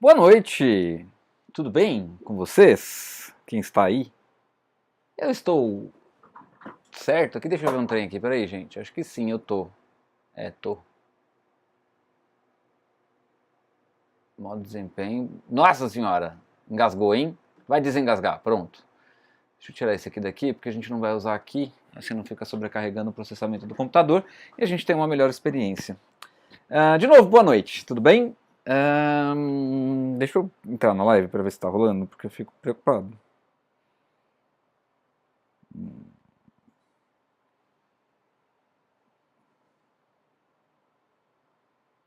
Boa noite! Tudo bem com vocês? Quem está aí? Eu estou certo aqui? Deixa eu ver um trem aqui, peraí, gente. Acho que sim, eu tô. Tô. Modo desempenho. Nossa senhora! Engasgou, hein? Vai desengasgar, pronto. Deixa eu tirar esse aqui daqui, porque a gente não vai usar aqui. Assim não fica sobrecarregando o processamento do computador e a gente tem uma melhor experiência. De novo, boa noite, tudo bem? Deixa eu entrar na live para ver se está rolando, porque eu fico preocupado.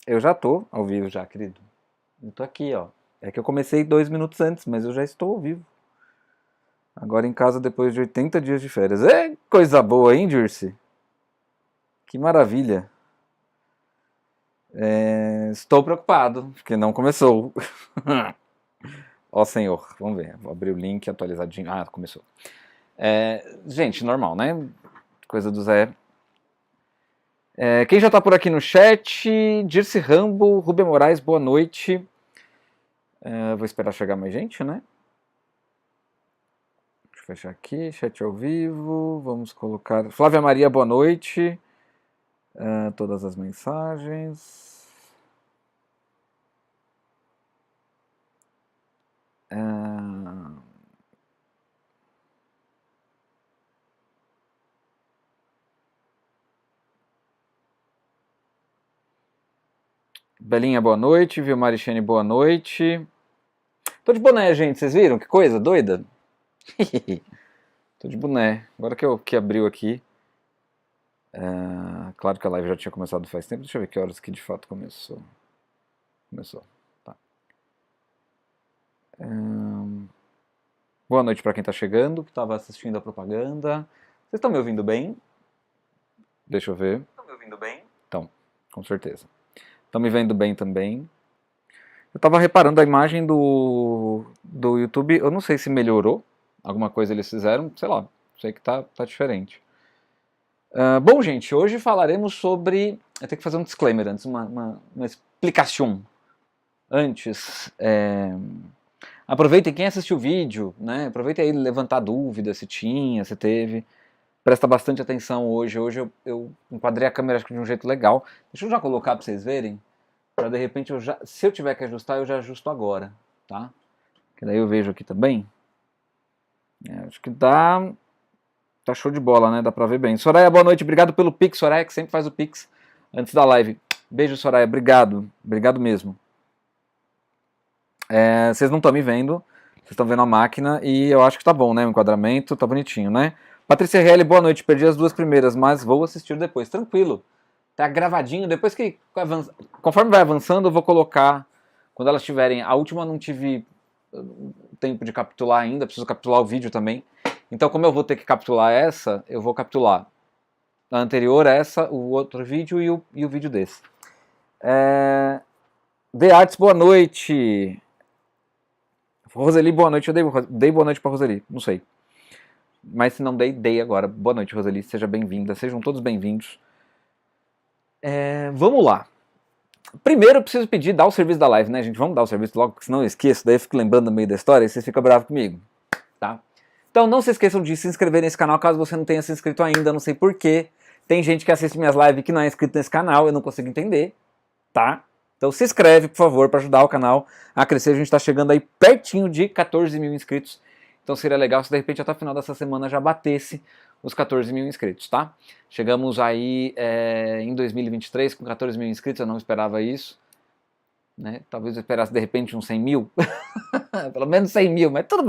Eu já tô ao vivo já, querido. Eu tô aqui, ó. É que eu comecei 2 minutos antes, mas eu já estou ao vivo. Agora em casa depois de 80 dias de férias. É coisa boa, hein, Dirce? Que maravilha. Estou preocupado, porque não começou. Ó senhor, vamos ver. Vou abrir o link atualizadinho. Ah, começou. Gente, normal, né? Coisa do Zé. Quem já tá por aqui no chat? Dirce Rambo, Rubem Moraes, boa noite. Vou esperar chegar mais gente, né? Deixa eu fechar aqui, chat ao vivo. Vamos colocar. Flávia Maria, boa noite. Todas as mensagens. Belinha, boa noite. Vilmarichene, boa noite. Tô de boné, gente. Vocês viram? Que coisa doida? Tô de boné. Agora que abriu aqui. Claro que a live já tinha começado faz tempo. Deixa eu ver que horas que de fato começou. Começou. Tá. Boa noite para quem tá chegando, que estava assistindo a propaganda. Vocês estão me ouvindo bem? Deixa eu ver. Estão me ouvindo bem? Então, com certeza. Estão me vendo bem também. Eu tava reparando a imagem do YouTube, eu não sei se melhorou, alguma coisa eles fizeram, sei lá, sei que tá diferente. Bom, gente, hoje falaremos sobre. Eu tenho que fazer um disclaimer antes, uma explicação. Antes, aproveitem quem assistiu o vídeo, né? Aproveitem aí levantar dúvidas se tinha, se teve. Presta bastante atenção hoje. Hoje eu enquadrei a câmera acho que de um jeito legal. Deixa eu já colocar para vocês verem. Para de repente, se eu tiver que ajustar, eu já ajusto agora, tá? Que daí eu vejo aqui também. Acho que tá show de bola, né? Dá pra ver bem. Soraya, boa noite. Obrigado pelo Pix. Soraya que sempre faz o Pix antes da live. Beijo, Soraya. Obrigado. Obrigado mesmo. Vocês não estão me vendo. Vocês estão vendo a máquina e eu acho que tá bom, né? O enquadramento tá bonitinho, né? Patrícia RL, boa noite. Perdi as duas primeiras, mas vou assistir depois. Tranquilo. Tá gravadinho. Depois que conforme vai avançando, eu vou colocar. Quando elas tiverem. A última não tive tempo de capturar ainda. Preciso capturar o vídeo também. Então, como eu vou ter que capturar essa, eu vou capturar a anterior, essa, o outro vídeo e o vídeo desse. The Arts, boa noite. Roseli, boa noite. Eu dei boa noite pra Roseli, não sei. Mas se não dei agora. Boa noite, Roseli. Seja bem-vinda. Sejam todos bem-vindos. Vamos lá. Primeiro eu preciso pedir, dar o serviço da live, né, gente? Vamos dar o serviço logo, porque senão eu esqueço. Daí eu fico lembrando no meio da história e vocês ficam bravos comigo, tá? Então não se esqueçam de se inscrever nesse canal caso você não tenha se inscrito ainda. Não sei porquê. Tem gente que assiste minhas lives que não é inscrito nesse canal. Eu não consigo entender, tá? Então se inscreve, por favor, para ajudar o canal a crescer. A gente está chegando aí pertinho de 14 mil inscritos. Então seria legal se de repente até o final dessa semana já batesse os 14 mil inscritos, tá? Chegamos aí em 2023 com 14 mil inscritos, eu não esperava isso. Né? Talvez eu esperasse de repente uns 100 mil. Pelo menos 100 mil, mas tudo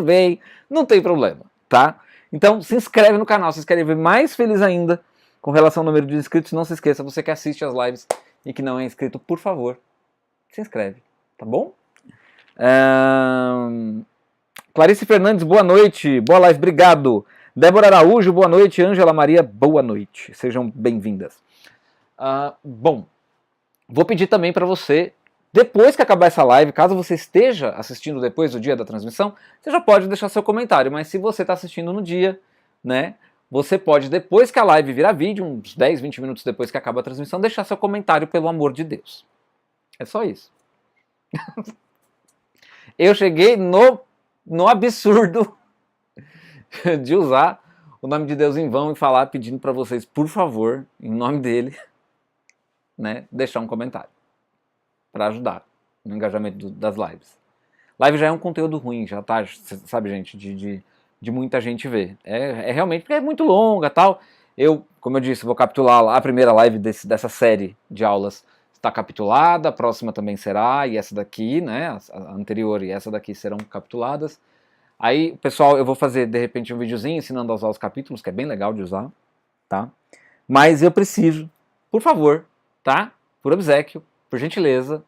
bem, não tem problema, tá? Então se inscreve no canal, se quer ver mais feliz ainda com relação ao número de inscritos. Não se esqueça, você que assiste as lives e que não é inscrito, por favor, se inscreve, tá bom? Clarice Fernandes, boa noite, boa live, obrigado. Débora Araújo, boa noite. Ângela Maria, boa noite. Sejam bem-vindas. Bom, vou pedir também para você, depois que acabar essa live, caso você esteja assistindo depois do dia da transmissão, você já pode deixar seu comentário, mas se você está assistindo no dia, né, você pode, depois que a live virar vídeo, uns 10, 20 minutos depois que acaba a transmissão, deixar seu comentário, pelo amor de Deus. É só isso. Eu cheguei no absurdo de usar o nome de Deus em vão e falar pedindo para vocês, por favor, em nome dele, né, deixar um comentário para ajudar no engajamento das lives. Live já é um conteúdo ruim, já tá, sabe, gente, de muita gente ver. É realmente porque é muito longa, tal. Eu, como eu disse, vou capitular a primeira live dessa série de aulas. Está capitulada, a próxima também será, e essa daqui, né, a anterior e essa daqui serão capituladas. Aí, pessoal, eu vou fazer, de repente, um videozinho ensinando a usar os capítulos, que é bem legal de usar, tá? Mas eu preciso, por favor, tá? Por obséquio, por gentileza,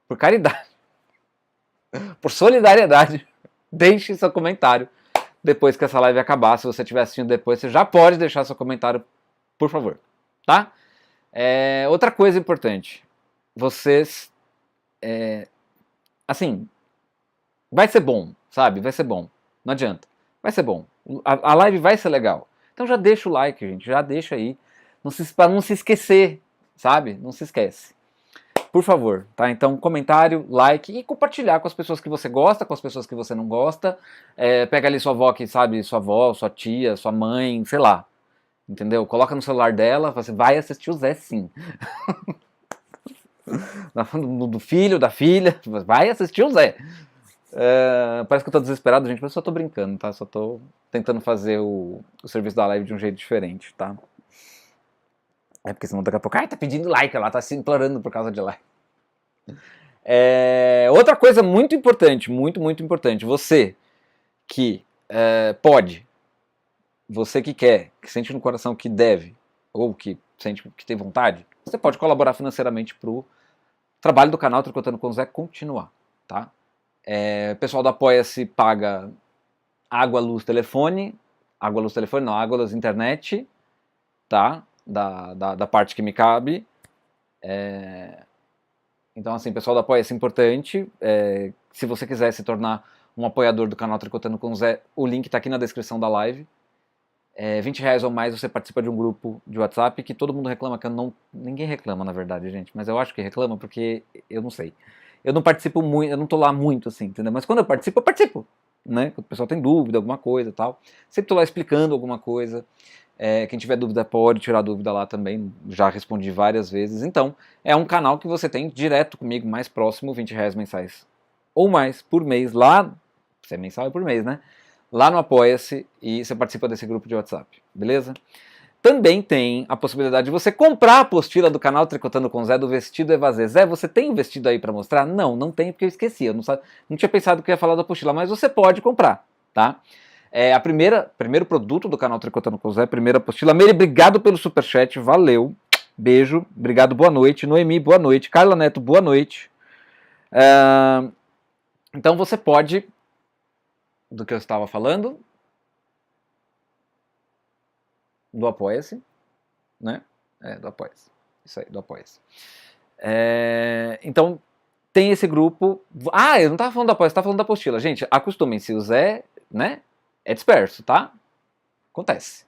por caridade, por solidariedade, deixe seu comentário depois que essa live acabar. Se você estiver assistindo depois, você já pode deixar seu comentário, por favor, tá? Outra coisa importante, vocês, assim, vai ser bom, sabe? Vai ser bom, não adianta, vai ser bom, a live vai ser legal. Então já deixa o like, gente, já deixa aí, para não se esquecer, sabe? Não se esquece. Por favor, tá? Então, comentário, like e compartilhar com as pessoas que você gosta, com as pessoas que você não gosta. Pega ali sua avó que sabe, sua avó, sua tia, sua mãe, sei lá. Entendeu? Coloca no celular dela, você vai assistir o Zé sim. Do filho, da filha, vai assistir o Zé. Parece que eu tô desesperado, gente, mas eu só tô brincando, tá? Só tô tentando fazer o serviço da live de um jeito diferente, tá? Porque senão daqui a pouco, tá pedindo like, ela tá se implorando por causa de like. Outra coisa muito importante, muito, muito importante, você que pode, você que quer, que sente no coração que deve, ou que sente que tem vontade, você pode colaborar financeiramente pro trabalho do canal Tricotando com o Zé continuar, tá? O pessoal do Apoia-se paga água, luz, telefone não, água, luz, internet, tá? Da parte que me cabe. Então, assim, pessoal do Apoia-se é importante. Se você quiser se tornar um apoiador do canal Tricotando com o Zé, o link tá aqui na descrição da live. R$20 ou mais você participa de um grupo de WhatsApp que todo mundo reclama que eu não... Ninguém reclama, na verdade, gente. Mas eu acho que reclama porque eu não sei. Eu não participo muito, eu não tô lá muito, assim, entendeu? Mas quando eu participo, né? Quando o pessoal tem dúvida, alguma coisa e tal. Sempre tô lá explicando alguma coisa. Quem tiver dúvida pode tirar dúvida lá também. Já respondi várias vezes. Então, é um canal que você tem direto comigo, mais próximo, R$20 mensais ou mais por mês lá. Se é mensal é por mês, né? Lá no Apoia-se e você participa desse grupo de WhatsApp, beleza? Também tem a possibilidade de você comprar a apostila do canal Tricotando com Zé do vestido Evazê. Zé, você tem um vestido aí para mostrar? Não, não tem porque eu esqueci. Eu não tinha pensado que ia falar da apostila, mas você pode comprar, tá? Primeiro produto do canal Tricotando com Zé, primeira apostila. Meire, obrigado pelo superchat, valeu. Beijo, obrigado, boa noite. Noemi, boa noite. Carla Neto, boa noite. Então você pode... Do que eu estava falando? Do Apoia-se, né? Do Apoia-se. Isso aí, do Apoia-se. Então, tem esse grupo... eu não estava falando do Apoia-se, estava falando da apostila. Gente, acostumem-se, o Zé, né? É disperso, tá? Acontece.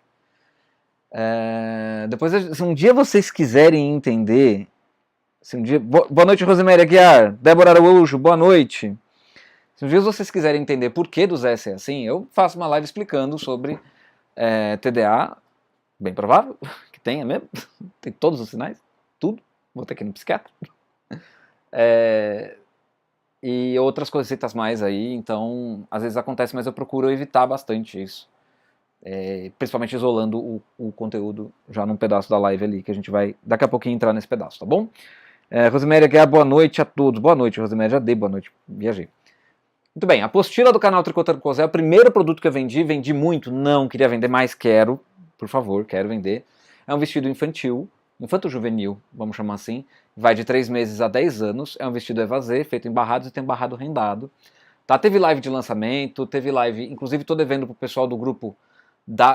Depois, se um dia vocês quiserem entender... Boa noite, Rosemary Aguiar. Débora Araújo, boa noite. Se um dia vocês quiserem entender por que do Zé ser assim, eu faço uma live explicando sobre TDA, bem provável que tenha mesmo, tem todos os sinais, tudo, vou ter que ir no psiquiatra. E outras coisitas mais aí, então às vezes acontece, mas eu procuro evitar bastante isso. Principalmente isolando o conteúdo já num pedaço da live ali, que a gente vai daqui a pouquinho entrar nesse pedaço, tá bom? Rosemary Guerra, boa noite a todos. Boa noite, Rosemary, já dei boa noite, viajei. Muito bem, a apostila do canal Tricotando com o Zé é o primeiro produto que eu vendi muito, não queria vender mais, quero, por favor, quero vender. É um vestido infantil, infanto-juvenil, vamos chamar assim, vai de 3 meses a 10 anos, é um vestido evasê, feito em barrados e tem um barrado rendado. Tá, teve live de lançamento, teve live, inclusive tô devendo pro pessoal do grupo,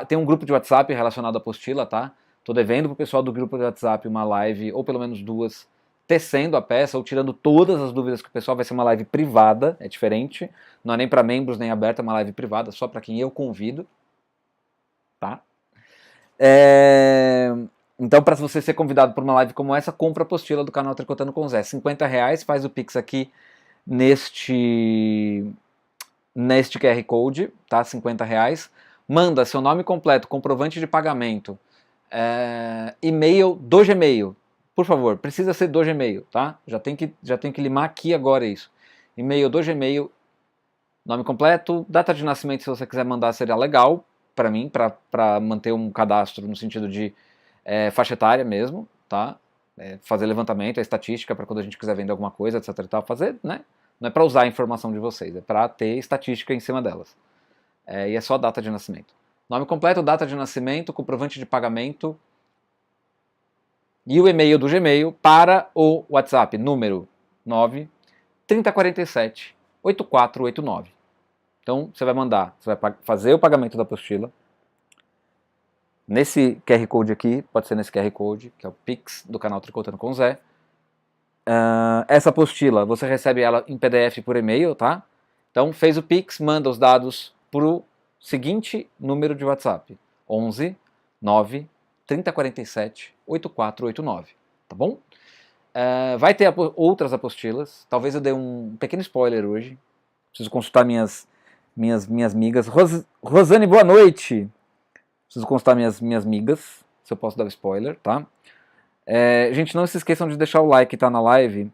tem um grupo de WhatsApp relacionado à apostila, tá? Tô devendo pro pessoal do grupo de WhatsApp uma live, ou pelo menos 2, tecendo a peça ou tirando todas as dúvidas que o pessoal. Vai ser uma live privada, é diferente, não é nem para membros nem aberta, é uma live privada, só para quem eu convido, tá? Então, para você ser convidado por uma live como essa, compra a apostila do canal Tricotando com o Zé, R$50, faz o Pix aqui neste QR Code, tá? R$50. Manda seu nome completo, comprovante de pagamento, e-mail do Gmail. Por favor, precisa ser do Gmail, tá? Já tem que limar aqui agora isso. E-mail do Gmail, nome completo, data de nascimento, se você quiser mandar, seria legal para mim, para manter um cadastro no sentido de faixa etária mesmo, tá? Fazer levantamento, estatística para quando a gente quiser vender alguma coisa, etc e tal, fazer, né? Não é para usar a informação de vocês, é para ter estatística em cima delas. E é só data de nascimento. Nome completo, data de nascimento, comprovante de pagamento e o e-mail do Gmail para o WhatsApp, número 93047-8489. Então, você vai mandar, você vai fazer o pagamento da apostila nesse QR Code aqui, pode ser nesse QR Code, que é o Pix do canal Tricotando com Zé. Essa apostila, você recebe ela em PDF por e-mail, tá? Então, fez o Pix, manda os dados para o seguinte número de WhatsApp: 11 9 3047 8489, tá bom? Vai ter outras apostilas, talvez eu dê um pequeno spoiler hoje, preciso consultar minhas migas. Rosane, boa noite! Preciso consultar minhas migas, se eu posso dar o spoiler, tá? Gente, não se esqueçam de deixar o like, tá, na live.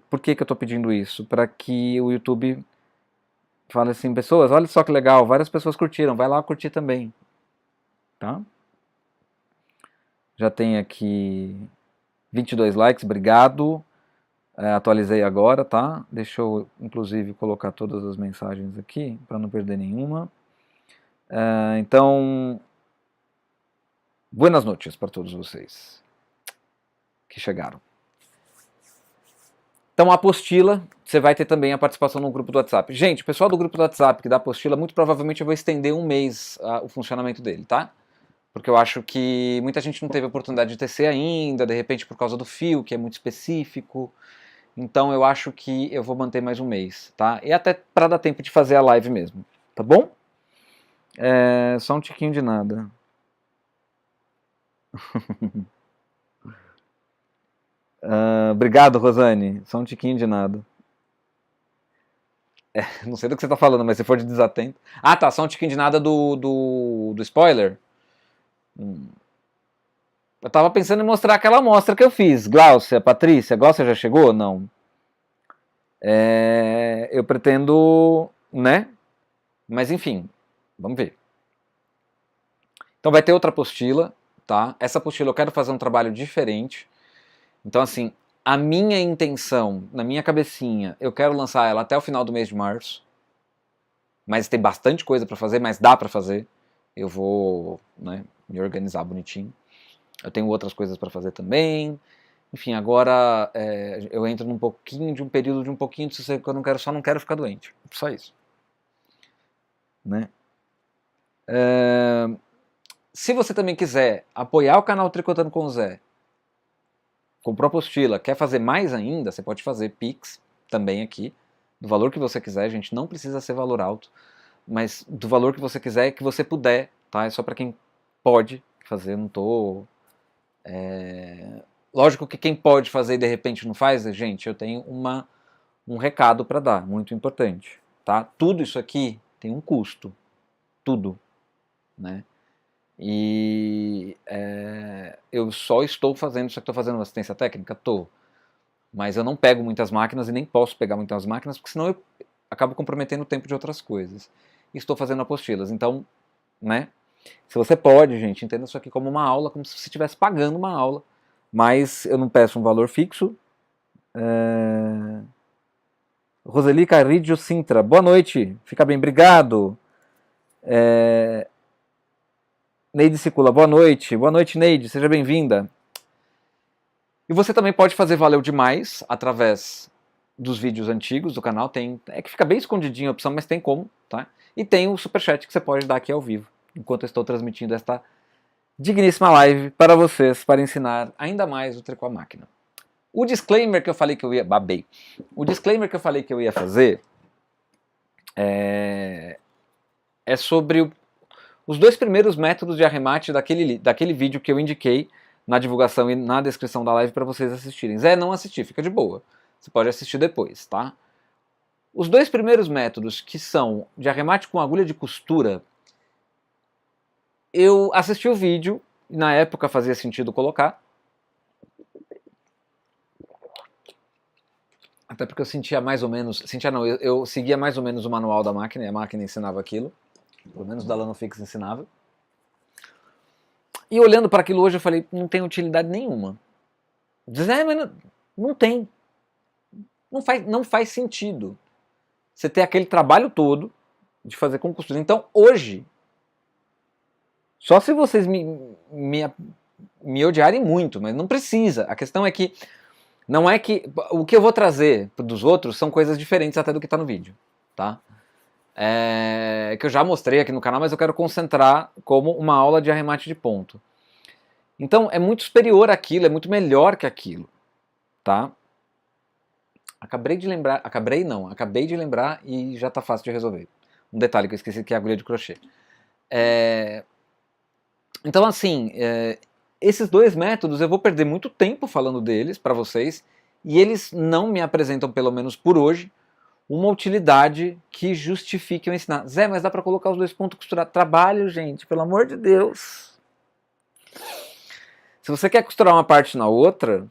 Por que eu tô pedindo isso? Para que o YouTube fale assim, pessoas, olha só que legal, várias pessoas curtiram, vai lá curtir também, tá? Já tem aqui 22 likes, obrigado. Atualizei agora, tá? Deixa eu, inclusive, colocar todas as mensagens aqui, para não perder nenhuma. Então, buenas noites para todos vocês que chegaram. Então, a apostila, você vai ter também a participação no grupo do WhatsApp. Gente, o pessoal do grupo do WhatsApp que dá apostila, muito provavelmente eu vou estender um mês o funcionamento dele, tá? Porque eu acho que muita gente não teve a oportunidade de tecer ainda, de repente por causa do fio, que é muito específico. Então eu acho que eu vou manter mais um mês, tá? E até para dar tempo de fazer a live mesmo, tá bom? Só um tiquinho de nada. Obrigado, Rosane. Só um tiquinho de nada. Não sei do que você tá falando, mas se for de desatento... Ah, tá, só um tiquinho de nada do spoiler. Eu tava pensando em mostrar aquela amostra que eu fiz. Gláucia, Patrícia, Gláucia já chegou? Não. Eu pretendo, né? Mas enfim, vamos ver. Então vai ter outra apostila, tá? Essa apostila eu quero fazer um trabalho diferente. Então assim, a minha intenção, na minha cabecinha, eu quero lançar ela até o final do mês de março. Mas tem bastante coisa para fazer, mas dá para fazer. Eu vou, né, me organizar bonitinho. Eu tenho outras coisas para fazer também. Enfim, agora eu entro num pouquinho de um período de um pouquinho de sossego que eu não quero, só não quero ficar doente. Só isso. Né? Se você também quiser apoiar o canal Tricotando com o Zé, comprou a apostila, quer fazer mais ainda, você pode fazer Pix também aqui, do valor que você quiser, gente, não precisa ser valor alto, mas do valor que você quiser e que você puder, tá? É só para quem pode fazer, não tô... Lógico que quem pode fazer e de repente não faz, gente, eu tenho um recado para dar, muito importante, tá? Tudo isso aqui tem um custo, tudo, né? E eu só estou fazendo isso que estou fazendo assistência técnica? Tô. Mas eu não pego muitas máquinas e nem posso pegar muitas máquinas, porque senão eu acabo comprometendo o tempo de outras coisas. E estou fazendo apostilas, então, né? Se você pode, gente, entenda isso aqui como uma aula, como se você estivesse pagando uma aula. Mas eu não peço um valor fixo. Roseli Carridio Sintra, boa noite, fica bem, obrigado. Neide Cicula, boa noite Neide, seja bem-vinda. E você também pode fazer Valeu Demais através dos vídeos antigos do canal, que fica bem escondidinho a opção, mas tem como, tá? E tem o superchat que você pode dar aqui ao vivo, enquanto eu estou transmitindo esta digníssima live para vocês, para ensinar ainda mais o tricô à máquina. O disclaimer que eu falei que eu ia... Babei. O disclaimer que eu falei que eu ia fazer é sobre os dois primeiros métodos de arremate daquele vídeo que eu indiquei na divulgação e na descrição da live para vocês assistirem. Zé, não assistir, fica de boa. Você pode assistir depois, tá? Os dois primeiros métodos, que são de arremate com agulha de costura, eu assisti o vídeo, e na época fazia sentido colocar. Até porque eu sentia mais ou menos... Sentia não, eu seguia mais ou menos o manual da máquina, e a máquina ensinava aquilo. Pelo menos da Lanofix ensinava. E olhando para aquilo hoje, eu falei, não tem utilidade nenhuma. Dizer, mas não tem. Não faz sentido você ter aquele trabalho todo de fazer com costura. Então, hoje, só se vocês me odiarem muito, mas não precisa. A questão é que não é que... O que eu vou trazer dos outros são coisas diferentes até do que está no vídeo, tá? Que eu já mostrei aqui no canal, mas eu quero concentrar como uma aula de arremate de ponto. Então, é muito superior àquilo, é muito melhor que aquilo, tá? Acabei de lembrar e já tá fácil de resolver. Um detalhe que eu esqueci, que é a agulha de crochê. Então, assim, esses dois métodos eu vou perder muito tempo falando deles para vocês, e eles não me apresentam, pelo menos por hoje, uma utilidade que justifique eu ensinar. Zé, mas dá para colocar os dois pontos costurados. Trabalho, gente, pelo amor de Deus. Se você quer costurar uma parte na outra,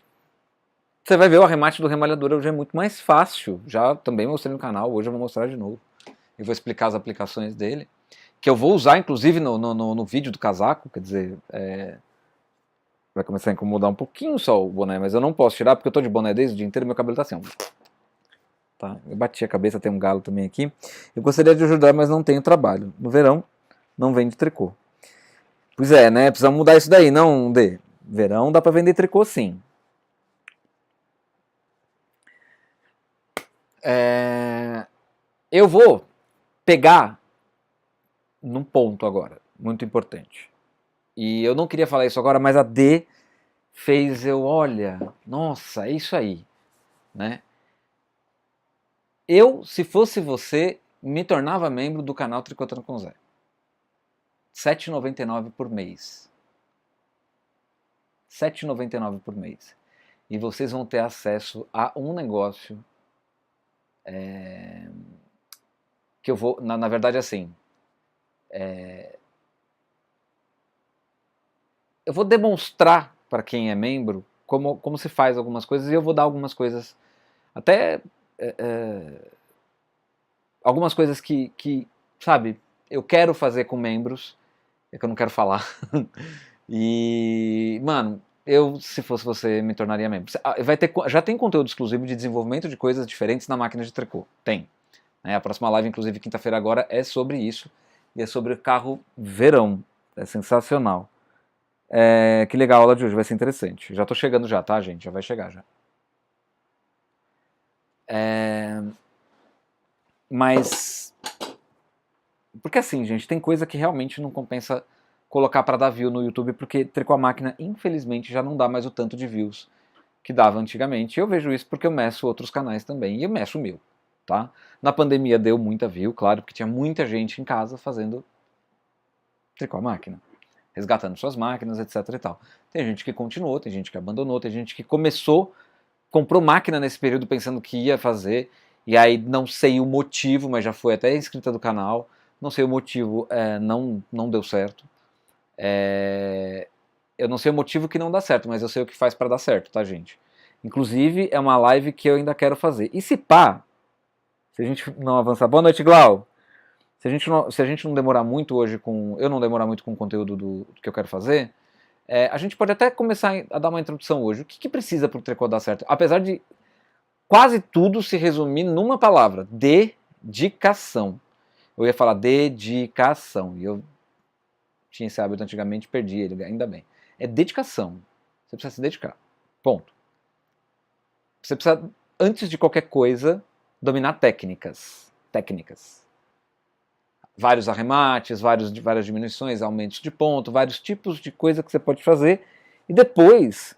você vai ver o arremate do remalhador hoje é muito mais fácil. Já também mostrei no canal, hoje eu vou mostrar de novo. Eu vou explicar as aplicações dele, que eu vou usar inclusive no vídeo do casaco, quer dizer, vai começar a incomodar um pouquinho só o boné, mas eu não posso tirar porque eu tô de boné desde o dia inteiro e meu cabelo tá assim, ó. Tá? Eu bati a cabeça, tem um galo também aqui. Eu gostaria de ajudar, mas não tenho trabalho. No verão, não vende tricô. Pois é, né? Precisamos mudar isso daí, não, Dê? Verão dá pra vender tricô, sim. Eu vou pegar num ponto agora, muito importante. E eu não queria falar isso agora, mas a D fez eu, olha, nossa, é isso aí, né? Eu, se fosse você, me tornava membro do canal Tricotando com Zé. R$ 7,99 por mês. R$ 7,99 por mês. E vocês vão ter acesso a um negócio que eu vou, na verdade, assim, eu vou demonstrar para quem é membro como se faz algumas coisas, e eu vou dar algumas coisas, até algumas coisas que, sabe, eu quero fazer com membros, é que eu não quero falar. E, mano, eu, se fosse você, me tornaria membro. Já tem conteúdo exclusivo de desenvolvimento de coisas diferentes na máquina de tricô. Tem. A próxima live, inclusive, quinta-feira agora, é sobre isso. E é sobre o carro verão. É sensacional. Que legal a aula de hoje, vai ser interessante. Já tô chegando já, tá, gente? Já vai chegar já. Mas... Porque assim, gente, tem coisa que realmente não compensa colocar para dar view no YouTube, porque Tricô a Máquina, infelizmente, já não dá mais o tanto de views que dava antigamente. Eu vejo isso porque eu meço outros canais também, e eu meço o meu, tá? Na pandemia deu muita view, claro, porque tinha muita gente em casa fazendo Tricô a Máquina, resgatando suas máquinas, etc e tal. Tem gente que continuou, tem gente que abandonou, tem gente que comprou máquina nesse período pensando que ia fazer, e aí não sei o motivo, mas já foi até inscrita do canal, não sei o motivo, não deu certo. Eu não sei o motivo que não dá certo, mas eu sei o que faz para dar certo, tá, gente? Inclusive, é uma live que eu ainda quero fazer. E se pá, se a gente não avançar... Boa noite, Glau! Se a gente não demorar muito hoje com... Eu não demorar muito com o conteúdo do que eu quero fazer, a gente pode até começar a dar uma introdução hoje. O que precisa para o tricô dar certo? Apesar de quase tudo se resumir numa palavra: dedicação. Eu ia falar dedicação, e eu tinha esse hábito antigamente, perdi ele, ainda bem. É dedicação. Você precisa se dedicar. Ponto. Você precisa, antes de qualquer coisa, dominar técnicas. Vários arremates, várias diminuições, aumentos de ponto, vários tipos de coisa que você pode fazer. E depois,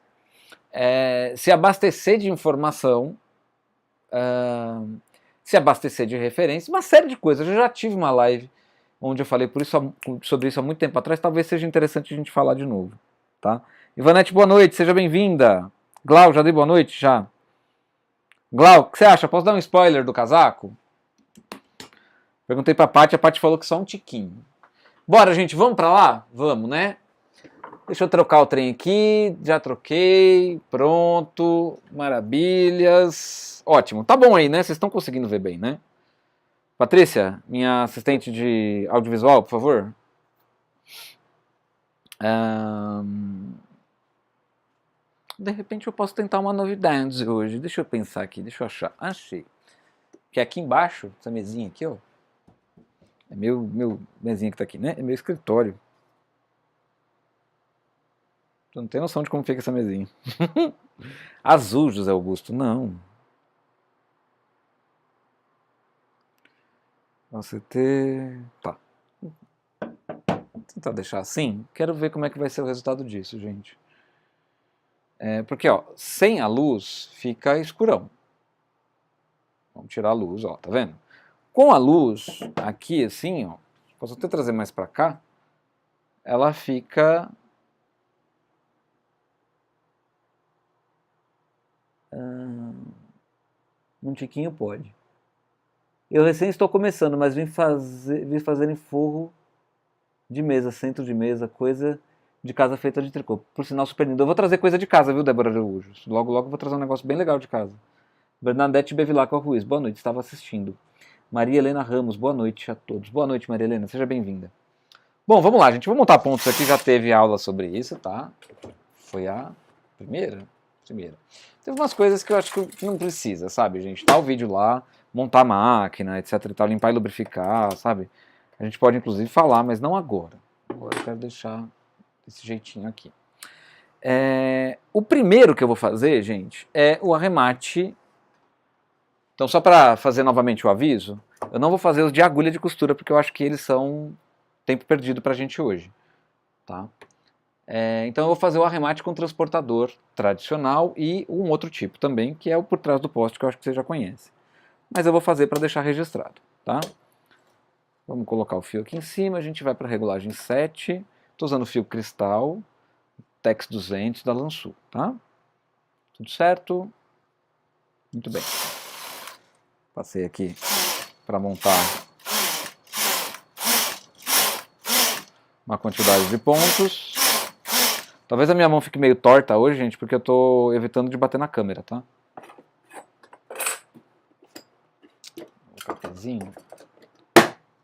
se abastecer de informação, se abastecer de referência, uma série de coisas. Eu já tive uma live onde eu falei sobre isso há muito tempo atrás, talvez seja interessante a gente falar de novo, tá? Ivanete, boa noite, seja bem-vinda. Glau, já dei boa noite? Já. Glau, o que você acha? Posso dar um spoiler do casaco? Perguntei pra Paty, a Paty falou que só um tiquinho. Bora, gente, vamos pra lá? Vamos, né? Deixa eu trocar o trem aqui, já troquei, pronto, maravilhas. Ótimo, tá bom aí, né? Vocês estão conseguindo ver bem, né? Patrícia, minha assistente de audiovisual, por favor. De repente eu posso tentar uma novidade hoje. Deixa eu pensar aqui, deixa eu achar. Achei. Que é aqui embaixo, essa mesinha aqui, ó. É meu mesinha que tá aqui, né? É meu escritório. Tu não tem noção de como fica essa mesinha. Azul, José Augusto. Não. Você ter... Tá. Vou tentar deixar assim. Quero ver como é que vai ser o resultado disso, gente. Porque, ó, sem a luz fica escurão. Vamos tirar a luz, ó, tá vendo? Com a luz, aqui assim, ó, posso até trazer mais pra cá, ela fica... um tiquinho pode. Eu recém estou começando, mas vim fazer em forro de mesa, centro de mesa, coisa de casa feita de tricô. Por sinal, super lindo. Eu vou trazer coisa de casa, viu, Débora Araújo? Logo, logo eu vou trazer um negócio bem legal de casa. Bernadette Bevilacqua Ruiz, boa noite, estava assistindo. Maria Helena Ramos, boa noite a todos. Boa noite, Maria Helena, seja bem-vinda. Bom, vamos lá, gente. Vou montar pontos aqui, já teve aula sobre isso, tá? Foi a primeira? Primeira. Teve umas coisas que eu acho que não precisa, sabe, gente? Tá o vídeo lá, montar a máquina, etc e tal, limpar e lubrificar, sabe? A gente pode, inclusive, falar, mas não agora. Agora eu quero deixar desse jeitinho aqui. O primeiro que eu vou fazer, gente, é o arremate. Então, só para fazer novamente o aviso, eu não vou fazer os de agulha de costura, porque eu acho que eles são tempo perdido pra gente hoje, tá? Então eu vou fazer o arremate com transportador tradicional e um outro tipo também, que é o por trás do poste, que eu acho que você já conhece. Mas eu vou fazer para deixar registrado, tá? Vamos colocar o fio aqui em cima, a gente vai para a regulagem 7. Estou usando o fio cristal, Tex 200 da Lançu, tá? Tudo certo? Muito bem. Passei aqui para montar uma quantidade de pontos. Talvez a minha mão fique meio torta hoje, gente, porque eu estou evitando de bater na câmera, tá? Um cafezinho.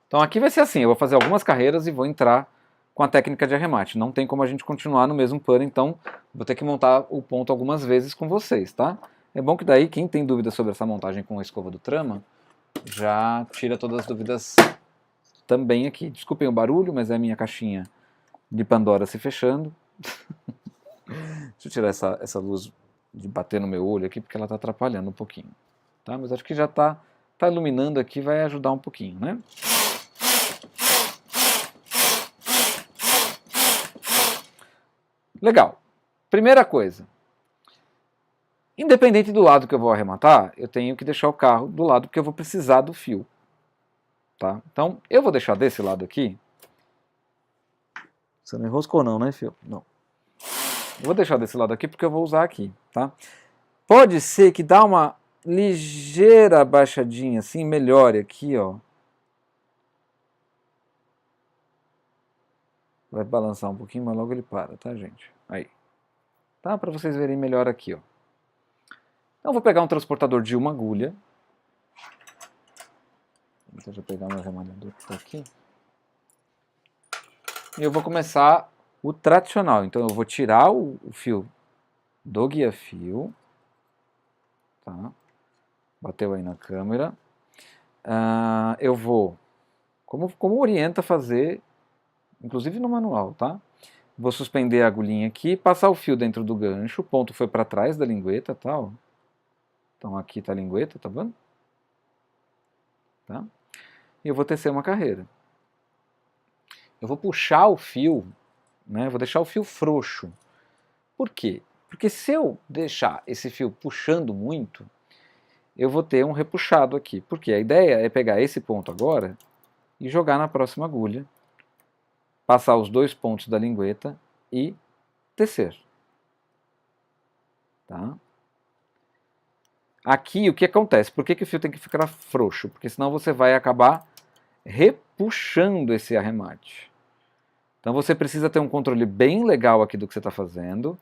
Então aqui vai ser assim, eu vou fazer algumas carreiras e vou entrar com a técnica de arremate. Não tem como a gente continuar no mesmo pano, então vou ter que montar o ponto algumas vezes com vocês, tá? É bom que daí, quem tem dúvida sobre essa montagem com a escova do Trama, já tira todas as dúvidas também aqui. Desculpem o barulho, mas é a minha caixinha de Pandora se fechando. Deixa eu tirar essa luz de bater no meu olho aqui, porque ela está atrapalhando um pouquinho. Tá? Mas acho que já tá iluminando aqui, vai ajudar um pouquinho, né? Legal. Primeira coisa. Independente do lado que eu vou arrematar, eu tenho que deixar o carro do lado porque eu vou precisar do fio. Tá? Então, eu vou deixar desse lado aqui. Você não enroscou não, né, fio? Não. Eu vou deixar desse lado aqui porque eu vou usar aqui, tá? Pode ser que dá uma ligeira baixadinha, assim, melhore aqui, ó. Vai balançar um pouquinho, mas logo ele para, tá, gente? Aí. Tá? Para vocês verem melhor aqui, ó. Então eu vou pegar um transportador de uma agulha. Deixa eu pegar meu remalhador que tá aqui. E eu vou começar o tradicional. Então eu vou tirar o fio do guia-fio. Tá? Bateu aí na câmera. Eu vou, como orienta fazer, inclusive no manual, tá? Vou suspender a agulhinha aqui, passar o fio dentro do gancho, o ponto foi para trás da lingueta, tá? Ó. Então aqui tá a lingueta, tá vendo? Tá? E eu vou tecer uma carreira. Eu vou puxar o fio, né? Vou deixar o fio frouxo. Por quê? Porque se eu deixar esse fio puxando muito, eu vou ter um repuxado aqui. Porque a ideia é pegar esse ponto agora e jogar na próxima agulha, passar os dois pontos da lingueta e tecer. Tá? aqui o que acontece? Por que o fio tem que ficar frouxo? Porque senão você vai acabar repuxando esse arremate. Então você precisa ter um controle bem legal aqui do que você está fazendo,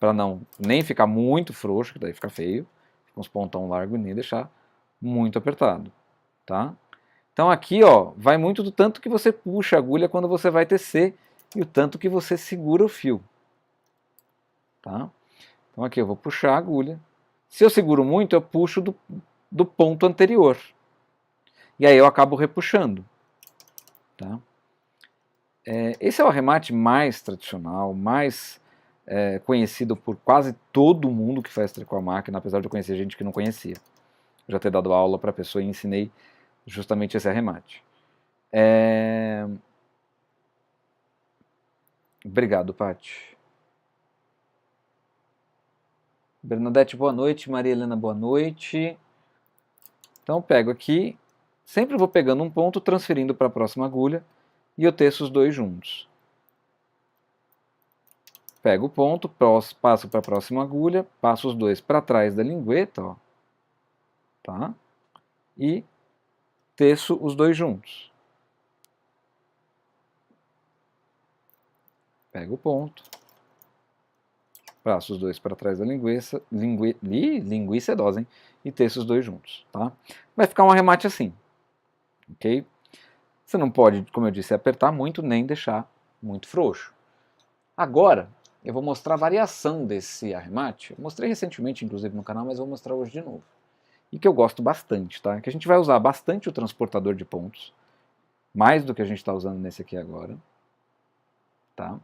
para não nem ficar muito frouxo, que daí fica feio, fica uns pontão largo, e nem deixar muito apertado, tá? Então aqui, ó, vai muito do tanto que você puxa a agulha quando você vai tecer e o tanto que você segura o fio, tá? Então aqui eu vou puxar a agulha. Se eu seguro muito, eu puxo do ponto anterior. E aí eu acabo repuxando, tá? Esse é o arremate mais tradicional, mais conhecido por quase todo mundo que faz tricô à máquina, apesar de eu conhecer gente que não conhecia. Eu já ter dado aula para a pessoa e ensinei justamente esse arremate. Obrigado, Paty. Bernadette, boa noite. Maria Helena, boa noite. Então eu pego aqui, sempre vou pegando um ponto, transferindo para a próxima agulha e eu teço os dois juntos. Pego o ponto, passo para a próxima agulha, passo os dois para trás da lingueta, ó, tá? E teço os dois juntos. Pego o ponto, passo os dois para trás da linguiça, linguiça é dose, hein? E teço os dois juntos, tá? Vai ficar um arremate assim, ok? Você não pode, como eu disse, apertar muito nem deixar muito frouxo. Agora, eu vou mostrar a variação desse arremate. Eu mostrei recentemente, inclusive, no canal, mas vou mostrar hoje de novo. E que eu gosto bastante, tá? Que a gente vai usar bastante o transportador de pontos, mais do que a gente está usando nesse aqui agora, tá?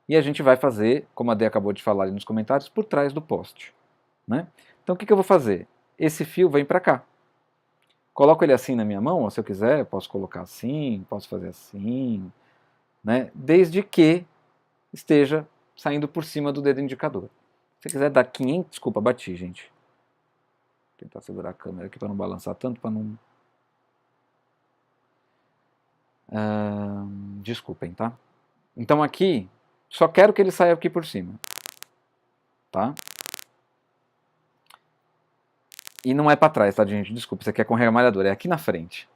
E a gente vai fazer, como a Dê acabou de falar ali nos comentários, por trás do poste, né? Então o que eu vou fazer? Esse fio vem para cá. Coloco ele assim na minha mão, ou se eu quiser, eu posso colocar assim, posso fazer assim, né? Desde que esteja saindo por cima do dedo indicador. Se você quiser dar 500... Desculpa, bati, gente. Vou tentar segurar a câmera aqui para não balançar tanto, para não... Desculpem, tá? Então aqui, só quero que ele saia aqui por cima, tá? E não é para trás, tá, gente? Desculpa, isso aqui é com remalhador, é aqui na frente,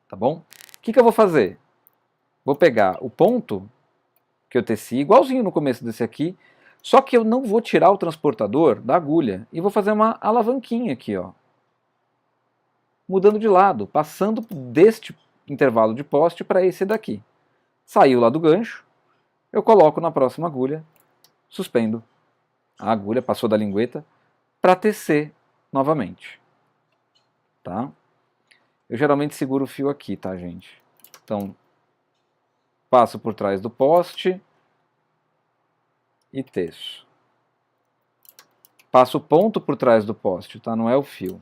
tá bom? O que eu vou fazer? Vou pegar o ponto que eu teci, igualzinho no começo desse aqui, só que eu não vou tirar o transportador da agulha e vou fazer uma alavanquinha aqui, ó. Mudando de lado, passando deste intervalo de poste para esse daqui. Saiu lá do gancho, eu coloco na próxima agulha, suspendo a agulha, passou da lingueta, para tecer novamente. Tá? Eu geralmente seguro o fio aqui, tá, gente? Então, passo por trás do poste e teço. Passo o ponto por trás do poste, tá? Não é o fio.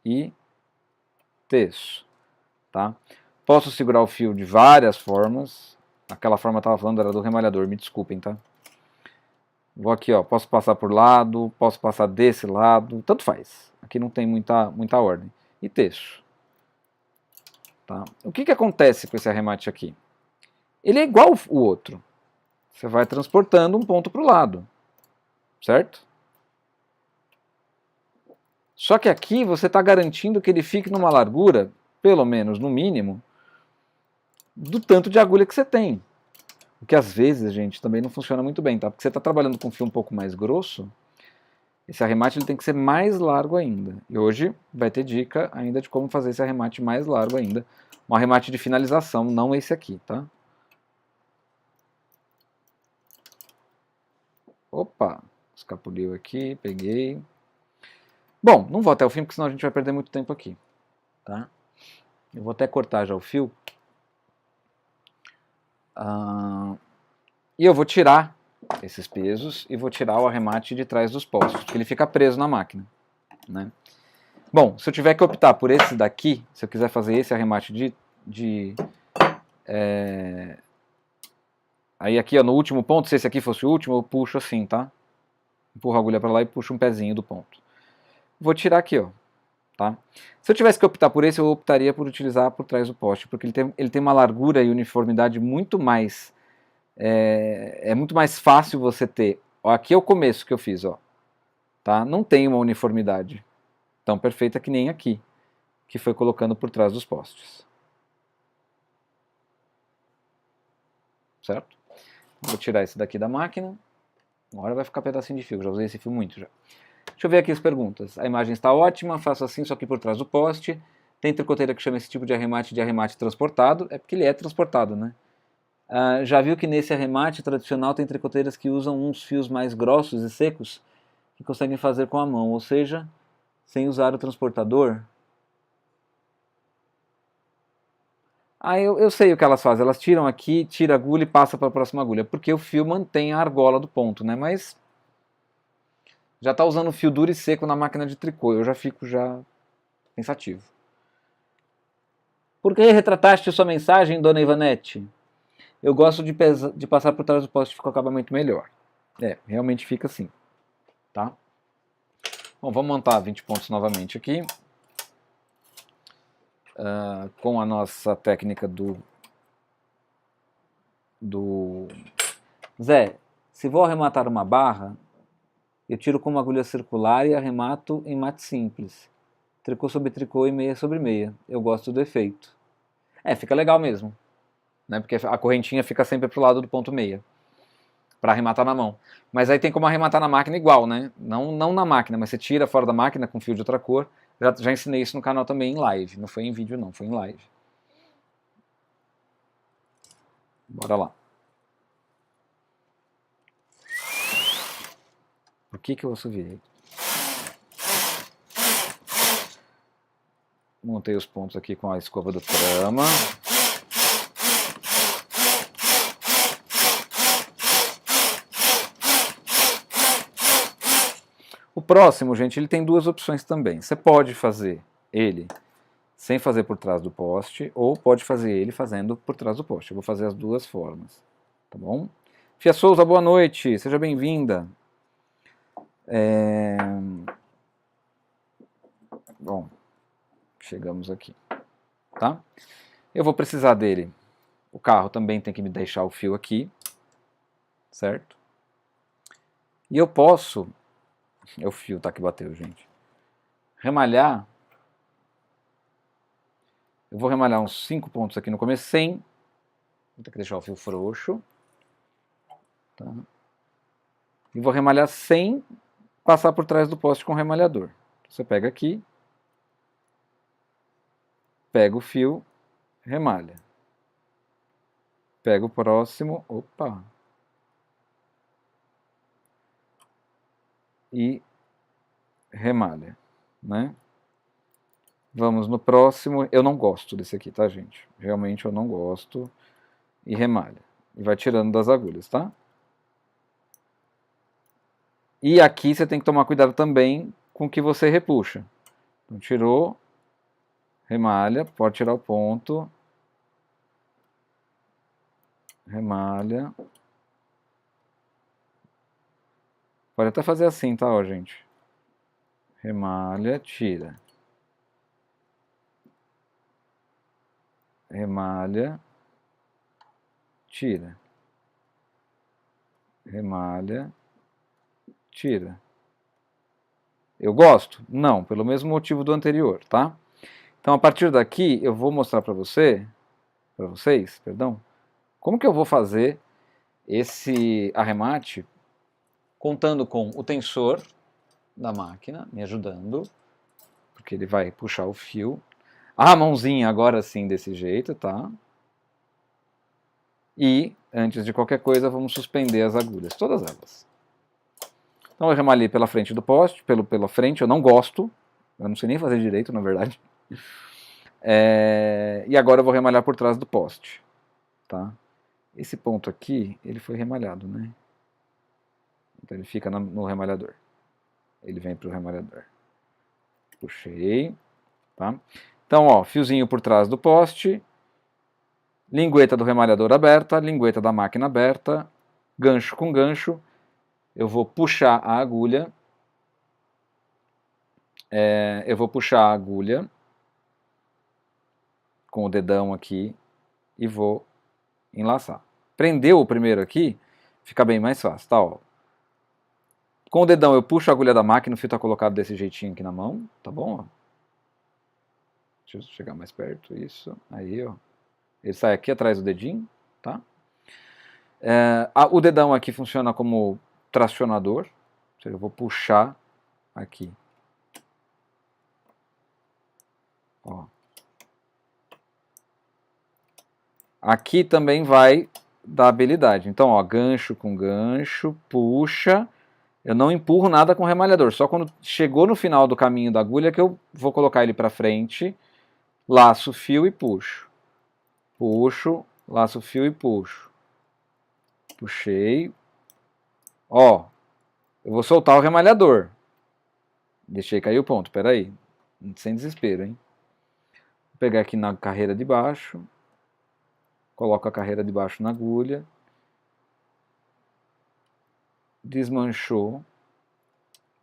E teço, tá? Posso segurar o fio de várias formas. Aquela forma que eu estava falando era do remalhador, me desculpem, tá? Vou aqui, ó, posso passar por lado, posso passar desse lado, tanto faz. Aqui não tem muita ordem. E teço. Tá? O que acontece com esse arremate aqui? Ele é igual o outro. Você vai transportando um ponto para o lado, certo? Só que aqui você está garantindo que ele fique numa largura, pelo menos no mínimo, do tanto de agulha que você tem. O que às vezes, gente, também não funciona muito bem, tá? Porque você está trabalhando com fio um pouco mais grosso, esse arremate ele tem que ser mais largo ainda. E hoje vai ter dica ainda de como fazer esse arremate mais largo ainda. Um arremate de finalização, não esse aqui, tá? Opa, escapuliu aqui, peguei. Bom, não vou até o fim, porque senão a gente vai perder muito tempo aqui, tá? Eu vou até cortar já o fio. E eu vou tirar esses pesos e vou tirar o arremate de trás dos postos, porque ele fica preso na máquina, né? Bom, se eu tiver que optar por esse daqui, se eu quiser fazer esse arremate aí aqui, ó, no último ponto, se esse aqui fosse o último, eu puxo assim, tá? Empurro a agulha para lá e puxo um pezinho do ponto. Vou tirar aqui, ó, tá? Se eu tivesse que optar por esse, eu optaria por utilizar por trás do poste, porque ele tem uma largura e uniformidade muito mais... É muito mais fácil você ter... Ó, aqui é o começo que eu fiz, ó. Tá? Não tem uma uniformidade tão perfeita que nem aqui, que foi colocando por trás dos postes. Certo? Vou tirar esse daqui da máquina. Uma hora vai ficar pedacinho de fio, já usei esse fio muito já. Deixa eu ver aqui as perguntas. A imagem está ótima, faço assim, só que por trás do poste. Tem tricoteira que chama esse tipo de arremate transportado. É porque ele é transportado, né? Já viu que nesse arremate tradicional tem tricoteiras que usam uns fios mais grossos e secos que conseguem fazer com a mão, ou seja, sem usar o transportador? Eu sei o que elas fazem. Elas tiram aqui, tira a agulha e passa para a próxima agulha, porque o fio mantém a argola do ponto, né? Mas já está usando fio duro e seco na máquina de tricô. Eu já fico pensativo. Por que retrataste sua mensagem, dona Ivanete? Eu gosto de passar por trás do poste, fica o acabamento melhor. Realmente fica assim. Tá? Bom, vamos montar 20 pontos novamente aqui. Com a nossa técnica do... Zé, se vou arrematar uma barra, eu tiro com uma agulha circular e arremato em mate simples. Tricô sobre tricô e meia sobre meia. Eu gosto do efeito. Fica legal mesmo. Né? Porque a correntinha fica sempre pro lado do ponto meia. Para arrematar na mão. Mas aí tem como arrematar na máquina igual, né? Não na máquina, mas você tira fora da máquina com fio de outra cor. Já ensinei isso no canal também em live. Não foi em vídeo não, foi em live. Bora lá. Por que eu assoviei? Montei os pontos aqui com a escova do trama. O próximo, gente, ele tem duas opções também. Você pode fazer ele sem fazer por trás do poste, ou pode fazer ele fazendo por trás do poste. Eu vou fazer as duas formas, tá bom? Fia Souza, boa noite, seja bem-vinda. Bom, chegamos aqui, tá? Eu vou precisar dele. O carro também tem que me deixar o fio aqui, certo? E eu posso... o fio tá que bateu, gente. Remalhar. Eu vou remalhar uns 5 pontos aqui no começo, sem... Vou ter que deixar o fio frouxo. Tá? E vou remalhar sem passar por trás do poste com o remalhador. Você pega aqui, pega o fio, remalha. Pega o próximo, opa. E remalha, né? Vamos no próximo. Eu não gosto desse aqui, tá, gente? Realmente eu não gosto. E remalha. E vai tirando das agulhas, tá? E aqui você tem que tomar cuidado também com o que você repuxa. Então, tirou, remalha, pode tirar o ponto. Remalha. Pode até fazer assim, tá, ó, gente? Remalha, tira. Remalha, tira. Remalha, tira. Eu gosto? Não, pelo mesmo motivo do anterior, tá? Então, a partir daqui, eu vou mostrar para vocês, como que eu vou fazer esse arremate contando com o tensor da máquina me ajudando, porque ele vai puxar o fio. A mãozinha agora sim desse jeito, tá? E, antes de qualquer coisa, vamos suspender as agulhas, todas elas. Então eu remalhei pela frente do poste, pela frente, eu não gosto, eu não sei nem fazer direito, na verdade. E agora eu vou remalhar por trás do poste, tá? Esse ponto aqui, ele foi remalhado, né? Então ele fica no remalhador. Ele vem para o remalhador. Puxei, tá? Então, ó, fiozinho por trás do poste, lingueta do remalhador aberta, lingueta da máquina aberta, gancho com gancho. Eu vou puxar a agulha. Eu vou puxar a agulha com o dedão aqui e vou enlaçar. Prendeu o primeiro aqui, fica bem mais fácil, tá? Ó. Com o dedão eu puxo a agulha da máquina, o fio está colocado desse jeitinho aqui na mão, tá bom? Deixa eu chegar mais perto, isso. Aí, ó. Ele sai aqui atrás do dedinho, tá? O dedão aqui funciona como tracionador, ou seja, eu vou puxar aqui. Ó. Aqui também vai da habilidade. Então, ó, gancho com gancho, puxa. Eu não empurro nada com o remalhador, só quando chegou no final do caminho da agulha que eu vou colocar ele para frente, laço o fio e puxo. Puxo, laço o fio e puxo. Puxei. Ó, eu vou soltar o remalhador. Deixei cair o ponto, peraí. Sem desespero, hein? Vou pegar aqui na carreira de baixo. Coloco a carreira de baixo na agulha. Desmanchou.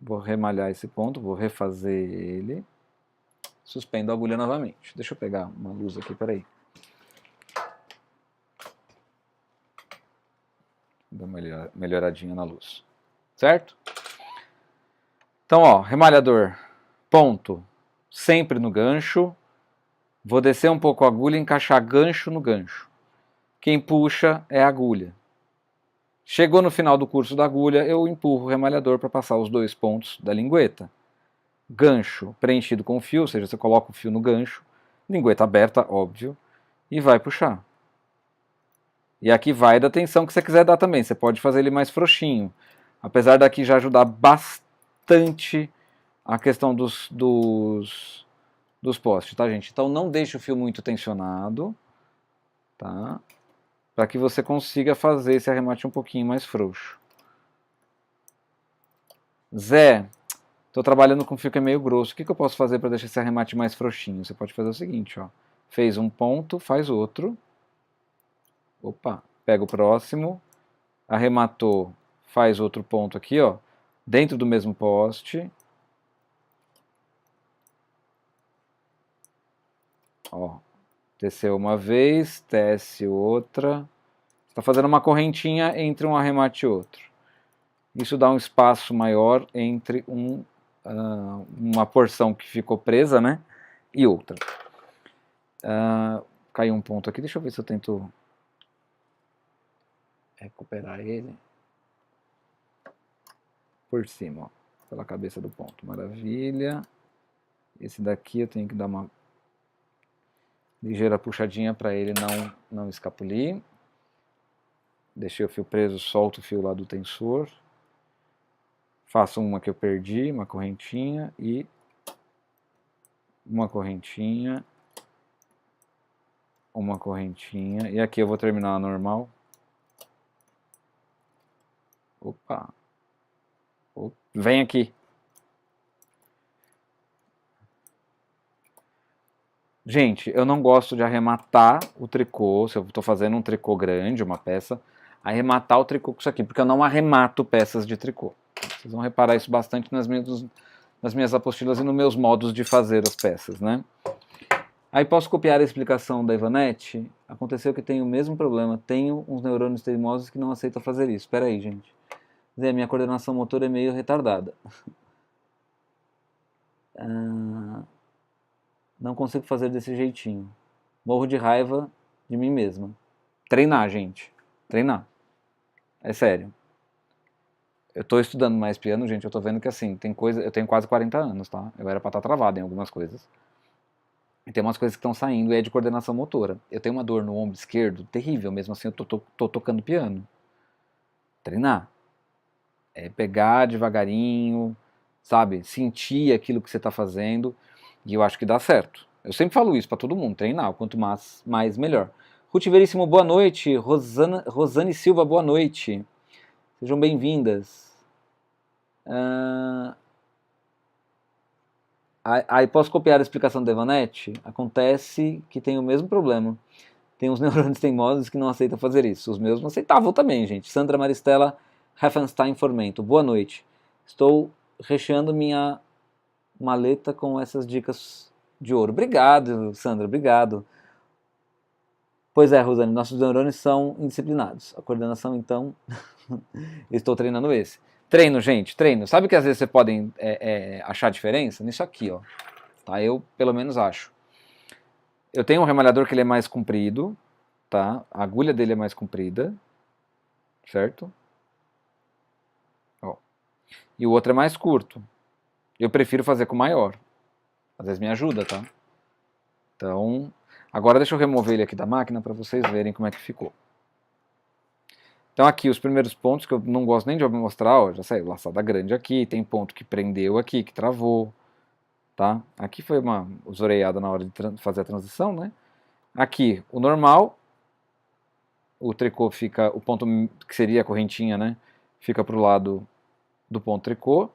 Vou remalhar esse ponto, vou refazer ele. Suspendo a agulha novamente. Deixa eu pegar uma luz aqui, peraí. Dá uma melhoradinha na luz. Certo? Então, ó, remalhador, ponto, sempre no gancho. Vou descer um pouco a agulha e encaixar gancho no gancho. Quem puxa é a agulha. Chegou no final do curso da agulha, eu empurro o remalhador para passar os 2 pontos da lingueta. Gancho preenchido com fio, ou seja, você coloca o fio no gancho, lingueta aberta, óbvio, e vai puxar. E aqui vai da tensão que você quiser dar também, você pode fazer ele mais frouxinho. Apesar daqui já ajudar bastante a questão dos postes, tá, gente? Então não deixe o fio muito tensionado, tá? Para que você consiga fazer esse arremate um pouquinho mais frouxo. Zé, estou trabalhando com fio que é meio grosso. O que eu posso fazer para deixar esse arremate mais frouxinho? Você pode fazer o seguinte, ó. Fez um ponto, faz outro. Opa, pega o próximo. Arrematou, faz outro ponto aqui, ó. Dentro do mesmo poste. Ó, desceu uma vez, desce outra. Está fazendo uma correntinha entre um arremate e outro. Isso dá um espaço maior entre uma porção que ficou presa, né, e outra. Caiu um ponto aqui, deixa eu ver se eu tento recuperar ele. Por cima, ó, pela cabeça do ponto. Maravilha. Esse daqui eu tenho que dar uma ligeira puxadinha para ele não escapulir. Deixei o fio preso, solto o fio lá do tensor. Faço uma que eu perdi, uma correntinha e uma correntinha, uma correntinha. E aqui eu vou terminar a normal. Opa! Vem aqui. Gente, eu não gosto de arrematar o tricô, se eu estou fazendo um tricô grande, uma peça, arrematar o tricô com isso aqui, porque eu não arremato peças de tricô. Vocês vão reparar isso bastante nas minhas apostilas e nos meus modos de fazer as peças, né? Aí posso copiar a explicação da Ivanete? Aconteceu que tenho o mesmo problema, tenho uns neurônios teimosos que não aceitam fazer isso. Espera aí, gente. Zé, minha coordenação motora é meio retardada. Não consigo fazer desse jeitinho. Morro de raiva de mim mesma. Treinar, gente. Treinar. É sério. Eu tô estudando mais piano, gente, eu tô vendo que assim, tem coisa... Eu tenho quase 40 anos, tá? Eu era pra estar travado em algumas coisas. E tem umas coisas que estão saindo e é de coordenação motora. Eu tenho uma dor no ombro esquerdo terrível, mesmo assim eu tô tocando piano. Treinar. É pegar devagarinho, sabe? Sentir aquilo que você tá fazendo. E eu acho que dá certo. Eu sempre falo isso para todo mundo, treinar, quanto mais melhor. Ruth Veríssimo, boa noite. Rosane Silva, boa noite. Sejam bem-vindas. Aí posso copiar a explicação da Evanete? Acontece que tem o mesmo problema. Tem uns neurônios teimosos que não aceitam fazer isso. Os meus não aceitavam também, gente. Sandra Maristela Raffenstein Formento, boa noite. Estou recheando minha maleta com essas dicas de ouro. Obrigado, Sandra, obrigado. Pois é, Rosane, nossos neurônios são indisciplinados. A coordenação, então, estou treinando esse. Treino, gente, treino. Sabe que às vezes você podem achar diferença? Nisso aqui, ó. Tá? Eu, pelo menos, acho. Eu tenho um remalhador que ele é mais comprido, tá? A agulha dele é mais comprida, certo? Ó. E o outro é mais curto. Eu prefiro fazer com maior. Às vezes me ajuda, tá? Então, agora deixa eu remover ele aqui da máquina para vocês verem como é que ficou. Então aqui os primeiros pontos que eu não gosto nem de mostrar, ó, já saiu laçada grande aqui, tem ponto que prendeu aqui, que travou, tá? Aqui foi uma zoreiada na hora de fazer a transição, né? Aqui, o normal, o tricô fica, o ponto que seria a correntinha, né? Fica pro lado do ponto tricô.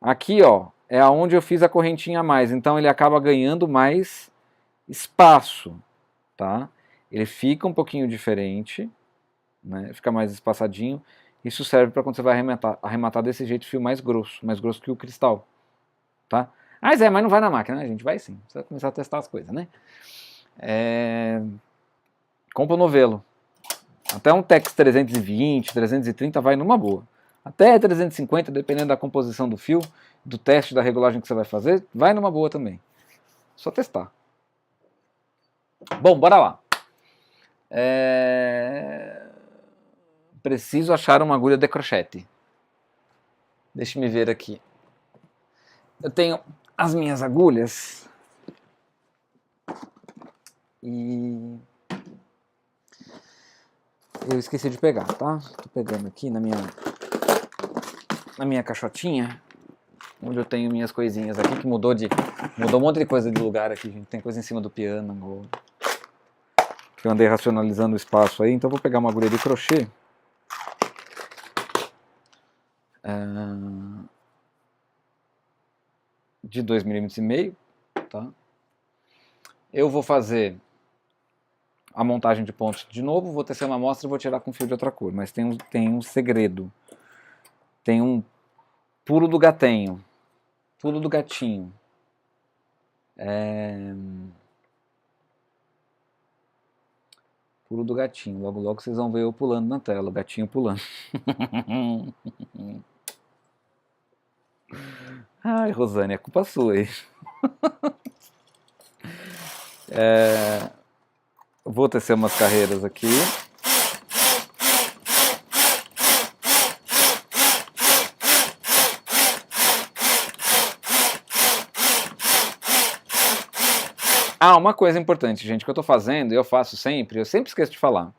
Aqui, ó, é aonde eu fiz a correntinha a mais, então ele acaba ganhando mais espaço, tá? Ele fica um pouquinho diferente, né? Fica mais espaçadinho. Isso serve para quando você vai arrematar desse jeito, fio mais grosso que o cristal, tá? Ah, Zé, mas não vai na máquina, né, gente? Vai sim, você vai começar a testar as coisas, né? Compra o novelo. Até um Tex 320, 330 vai numa boa. Até 350, dependendo da composição do fio, do teste, da regulagem que você vai fazer, vai numa boa também. Só testar. Bom, bora lá. Preciso achar uma agulha de crochete. Deixa me ver aqui. Eu tenho as minhas agulhas. E eu esqueci de pegar, tá? Tô pegando aqui na minha caixotinha, onde eu tenho minhas coisinhas aqui, que mudou um monte de coisa de lugar aqui, gente. Tem coisa em cima do piano, que eu andei racionalizando o espaço aí, então eu vou pegar uma agulha de crochê. De 2,5 mm, tá? Eu vou fazer a montagem de pontos de novo, vou tecer uma amostra e vou tirar com fio de outra cor, mas tem um segredo. Tem um pulo do gatinho. Pulo do gatinho. Pulo do gatinho. Logo, logo vocês vão ver eu pulando na tela, o gatinho pulando. Ai, Rosane, é culpa sua aí. Vou tecer umas carreiras aqui. Ah, uma coisa importante, gente, que eu tô fazendo, e eu faço sempre, eu sempre esqueço de falar.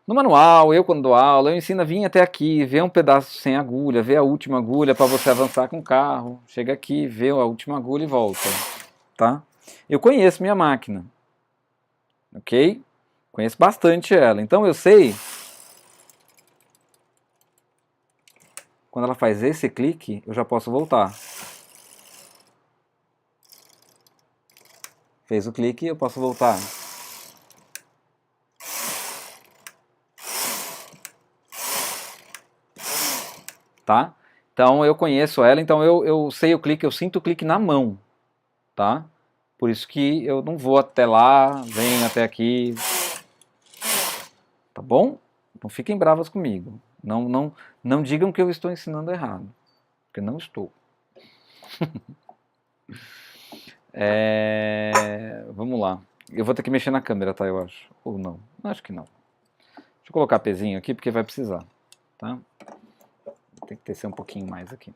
No manual, eu quando dou aula, eu ensino a vir até aqui, ver um pedaço sem agulha, ver a última agulha para você avançar com o carro. Chega aqui, vê a última agulha e volta, tá? Eu conheço minha máquina, ok? Conheço bastante ela, então eu sei quando ela faz esse clique, eu já posso voltar. Fez o clique, eu posso voltar. Tá? Então eu conheço ela, então eu sei o clique, eu sinto o clique na mão, tá? Por isso que eu não vou até lá, venho até aqui, tá bom? Não fiquem bravas comigo, não digam que eu estou ensinando errado, porque não estou. Vamos lá, eu vou ter que mexer na câmera, tá? Eu acho, ou não, acho que não. Deixa eu colocar pezinho aqui, porque vai precisar, tá? Tem que tecer um pouquinho mais aqui.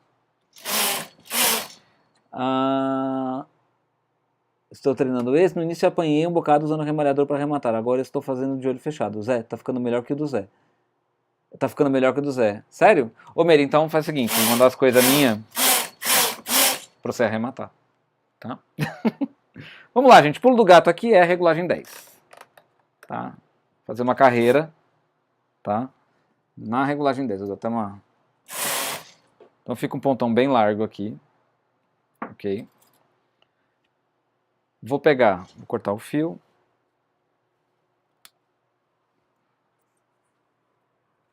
Estou treinando esse. No início eu apanhei um bocado usando o remalhador para arrematar. Agora eu estou fazendo de olho fechado. O Zé, tá ficando melhor que o do Zé. Tá ficando melhor que o do Zé. Sério? Ô, Meire, então faz o seguinte. Vou mandar as coisas minhas para você arrematar. Tá? Vamos lá, gente. Pulo do gato aqui é a regulagem 10. Tá? Fazer uma carreira. Tá? Na regulagem 10. Eu dou até uma... Então fica um pontão bem largo aqui. Ok? Vou cortar o fio.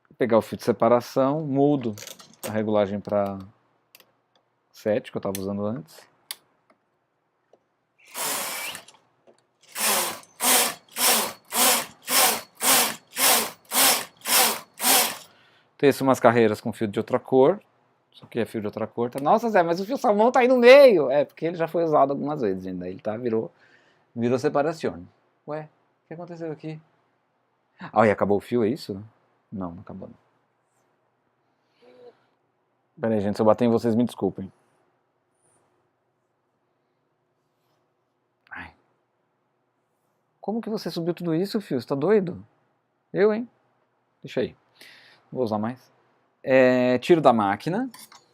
Vou pegar o fio de separação, mudo a regulagem para 7, que eu estava usando antes. Teço umas carreiras com fio de outra cor. Isso aqui é fio de outra cor. Tá? Nossa, Zé, mas o fio salmão tá aí no meio. É, porque ele já foi usado algumas vezes ainda. Ele tá, virou separação. Ué, o que aconteceu aqui? Ah, e acabou o fio, é isso? Não, não acabou não. Pera aí, gente, se eu bater em vocês, me desculpem. Ai. Como que você subiu tudo isso, fio? Você tá doido? Eu, hein? Deixa aí. Não vou usar mais. Tiro da máquina,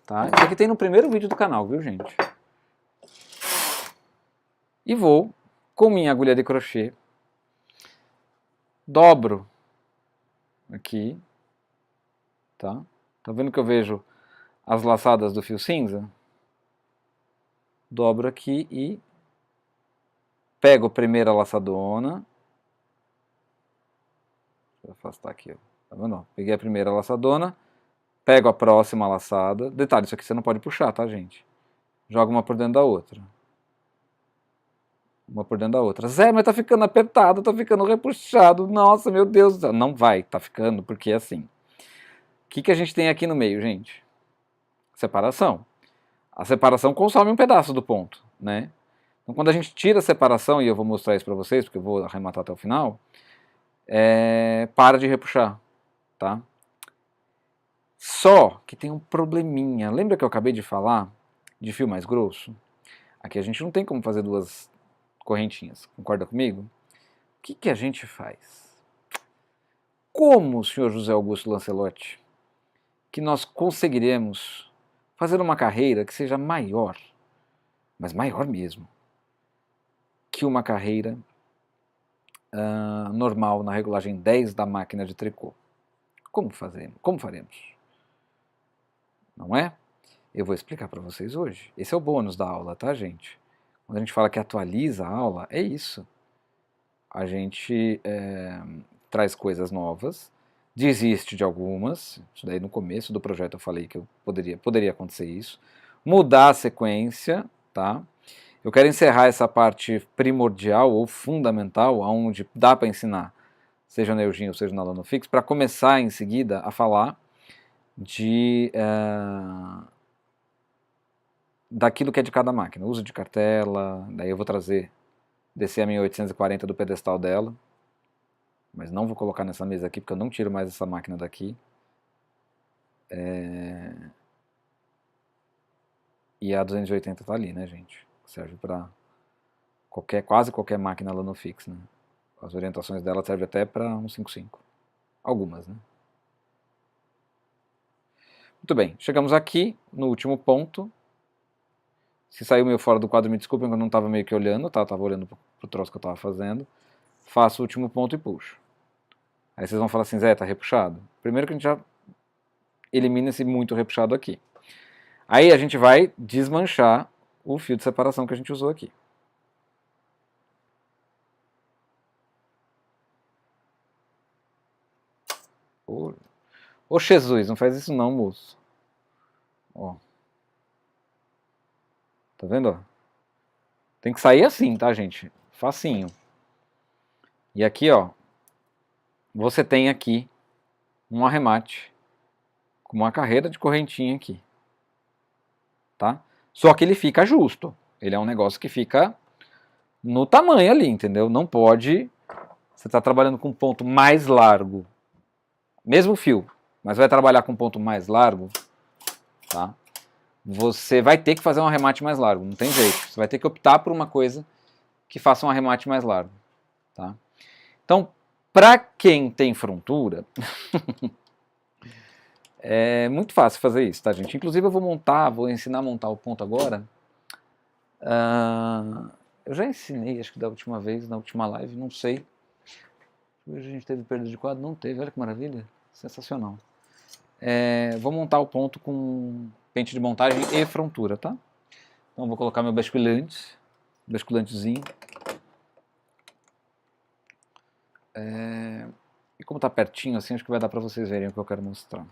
tá? Isso aqui tem no primeiro vídeo do canal, viu, gente? E vou, com minha agulha de crochê, dobro aqui, tá? Tá vendo que eu vejo as laçadas do fio cinza? Dobro aqui e pego a primeira laçadona. Deixa eu afastar aqui, ó. Tá vendo? Peguei a primeira laçadona, pego a próxima laçada. Detalhe, isso aqui você não pode puxar, tá, gente? Joga uma por dentro da outra. Uma por dentro da outra. Zé, mas tá ficando apertado, tá ficando repuxado. Nossa, meu Deus. Não vai, tá ficando, porque é assim. O que a gente tem aqui no meio, gente? Separação. A separação consome um pedaço do ponto, né? Então, quando a gente tira a separação, e eu vou mostrar isso pra vocês, porque eu vou arrematar até o final, para de repuxar, tá? Só que tem um probleminha. Lembra que eu acabei de falar de fio mais grosso? Aqui a gente não tem como fazer duas correntinhas, concorda comigo? O que a gente faz? Como, senhor José Augusto Lancelotti, que nós conseguiremos fazer uma carreira que seja maior, mas maior mesmo, que uma carreira normal na regulagem 10 da máquina de tricô? Como fazemos? Como faremos? Não é? Eu vou explicar para vocês hoje. Esse é o bônus da aula, tá, gente? Quando a gente fala que atualiza a aula, é isso. A gente traz coisas novas, desiste de algumas. Isso daí no começo do projeto eu falei que eu poderia acontecer isso. Mudar a sequência, tá? Eu quero encerrar essa parte primordial ou fundamental, onde dá para ensinar, seja na Eugene ou seja na Lanofix, para começar em seguida a falar daquilo que é de cada máquina, uso de cartela. Daí eu vou descer a minha 840 do pedestal dela, mas não vou colocar nessa mesa aqui, porque eu não tiro mais essa máquina daqui. E a 280 tá ali, né, gente? Serve para quase qualquer máquina Lanofix, né? As orientações dela servem até para 155. Algumas, né? Muito bem, chegamos aqui no último ponto. Se saiu meio fora do quadro, me desculpem, eu não estava meio que olhando, tá? Eu estava olhando pro troço que eu estava fazendo. Faço o último ponto e puxo. Aí vocês vão falar assim, Zé, tá repuxado? Primeiro que a gente já elimina esse muito repuxado aqui. Aí a gente vai desmanchar o fio de separação que a gente usou aqui. Ô Jesus, não faz isso não, moço. Ó. Tá vendo? Ó? Tem que sair assim, tá, gente? Facinho. E aqui, ó, você tem aqui um arremate com uma carreira de correntinha aqui. Tá? Só que ele fica justo. Ele é um negócio que fica no tamanho ali, entendeu? Não pode... Você está trabalhando com um ponto mais largo. Mesmo fio, mas vai trabalhar com um ponto mais largo, tá? Você vai ter que fazer um arremate mais largo, não tem jeito. Você vai ter que optar por uma coisa que faça um arremate mais largo, tá? Então, para quem tem frontura, é muito fácil fazer isso, tá, gente? Inclusive eu vou ensinar a montar o ponto agora. Eu já ensinei, acho que da última vez, na última live, não sei. Hoje a gente teve perda de quadro? Não teve, olha que maravilha. Sensacional. Vou montar o ponto com pente de montagem e frontura, tá? Então vou colocar meu basculantezinho. E como tá pertinho assim, acho que vai dar pra vocês verem o que eu quero mostrar.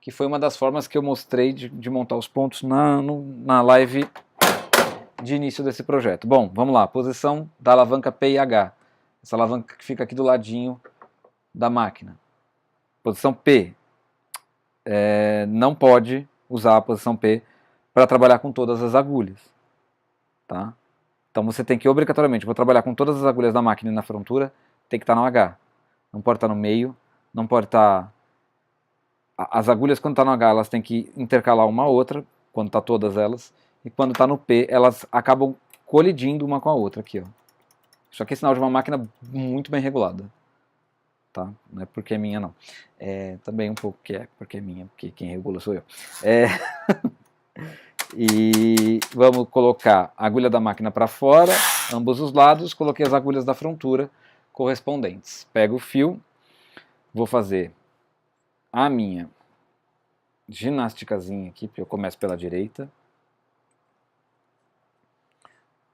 Que foi uma das formas que eu mostrei de montar os pontos na live de início desse projeto. Bom, vamos lá, posição da alavanca P e H. Essa alavanca que fica aqui do ladinho da máquina. Posição P. Não pode usar a posição P para trabalhar com todas as agulhas. Tá? Então você tem que obrigatoriamente, vou trabalhar com todas as agulhas da máquina e na frontura, tem que estar no H. Não pode estar no meio, não pode estar... As agulhas quando está no H, elas têm que intercalar uma a outra, quando está todas elas, e quando está no P, elas acabam colidindo uma com a outra aqui, ó. Isso aqui é sinal de uma máquina muito bem regulada. Tá? Não é porque é minha, não. Também um pouco que é porque é minha, porque quem regula sou eu. E vamos colocar a agulha da máquina para fora, ambos os lados, coloquei as agulhas da frontura correspondentes. Pego o fio, vou fazer a minha ginásticazinha aqui, porque eu começo pela direita.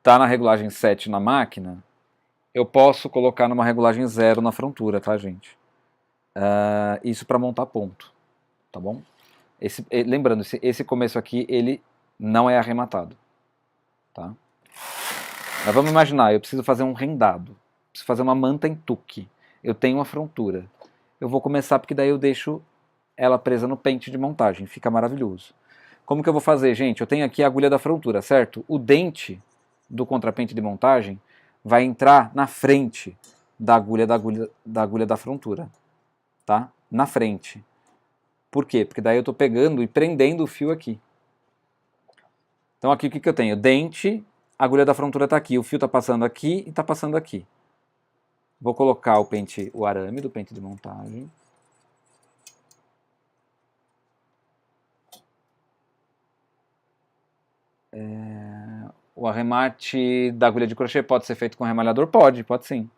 Tá na regulagem 7 na máquina, eu posso colocar numa regulagem 0 na frontura, tá, gente? Isso para montar ponto, tá bom? Lembrando, esse começo aqui, ele não é arrematado, tá? Mas vamos imaginar, eu preciso fazer um rendado, preciso fazer uma manta em tuque, eu tenho uma frontura. Eu vou começar porque daí eu deixo ela presa no pente de montagem, fica maravilhoso. Como que eu vou fazer, gente? Eu tenho aqui a agulha da frontura, certo? O dente do contrapente de montagem vai entrar na frente da agulha da frontura, tá? Na frente. Por quê? Porque daí eu estou pegando e prendendo o fio aqui. Então aqui o que eu tenho? Dente, a agulha da frontura está aqui, o fio está passando aqui e está passando aqui. Vou colocar o arame do pente de montagem. O arremate da agulha de crochê pode ser feito com remalhador? Pode sim.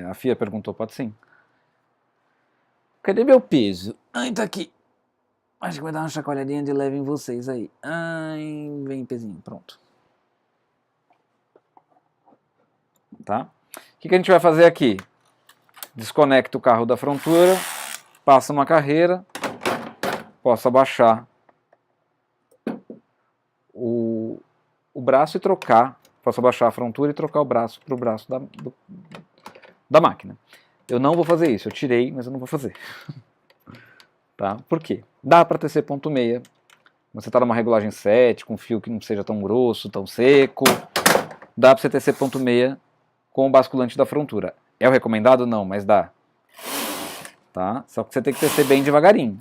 A Fia perguntou, pode sim. Cadê meu peso? Ai, tá aqui. Acho que vai dar uma chacoalhadinha de leve em vocês aí. Ai, vem pezinho, pronto. Tá? O que a gente vai fazer aqui? Desconecta o carro da frontura, passa uma carreira, posso abaixar o braço e trocar, posso abaixar a frontura e trocar o braço para o braço da máquina. Eu não vou fazer isso, eu tirei, mas eu não vou fazer. Tá? Por quê? Dá para tecer ponto meia. Você está numa regulagem 7, com fio que não seja tão grosso, tão seco. Dá para você tecer ponto meia com o basculante da frontura. É o recomendado? Não, mas dá. Tá? Só que você tem que tecer bem devagarinho.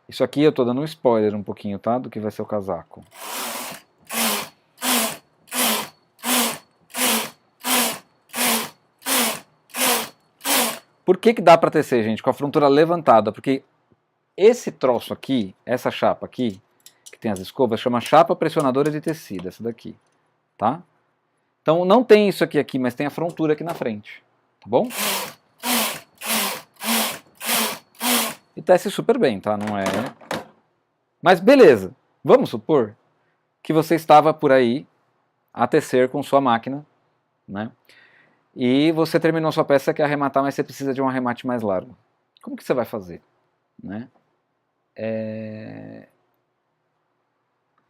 Isso aqui eu estou dando um spoiler um pouquinho, tá? Do que vai ser o casaco. Por que dá para tecer, gente, com a frontura levantada? Porque esse troço aqui, essa chapa aqui, que tem as escovas, chama chapa pressionadora de tecido, essa daqui, tá? Então não tem isso aqui, mas tem a frontura aqui na frente, tá bom? E tece super bem, tá? Não é... Mas beleza, vamos supor que você estava por aí a tecer com sua máquina, né? E você terminou sua peça, quer arrematar, mas você precisa de um arremate mais largo. Como que você vai fazer? Né? É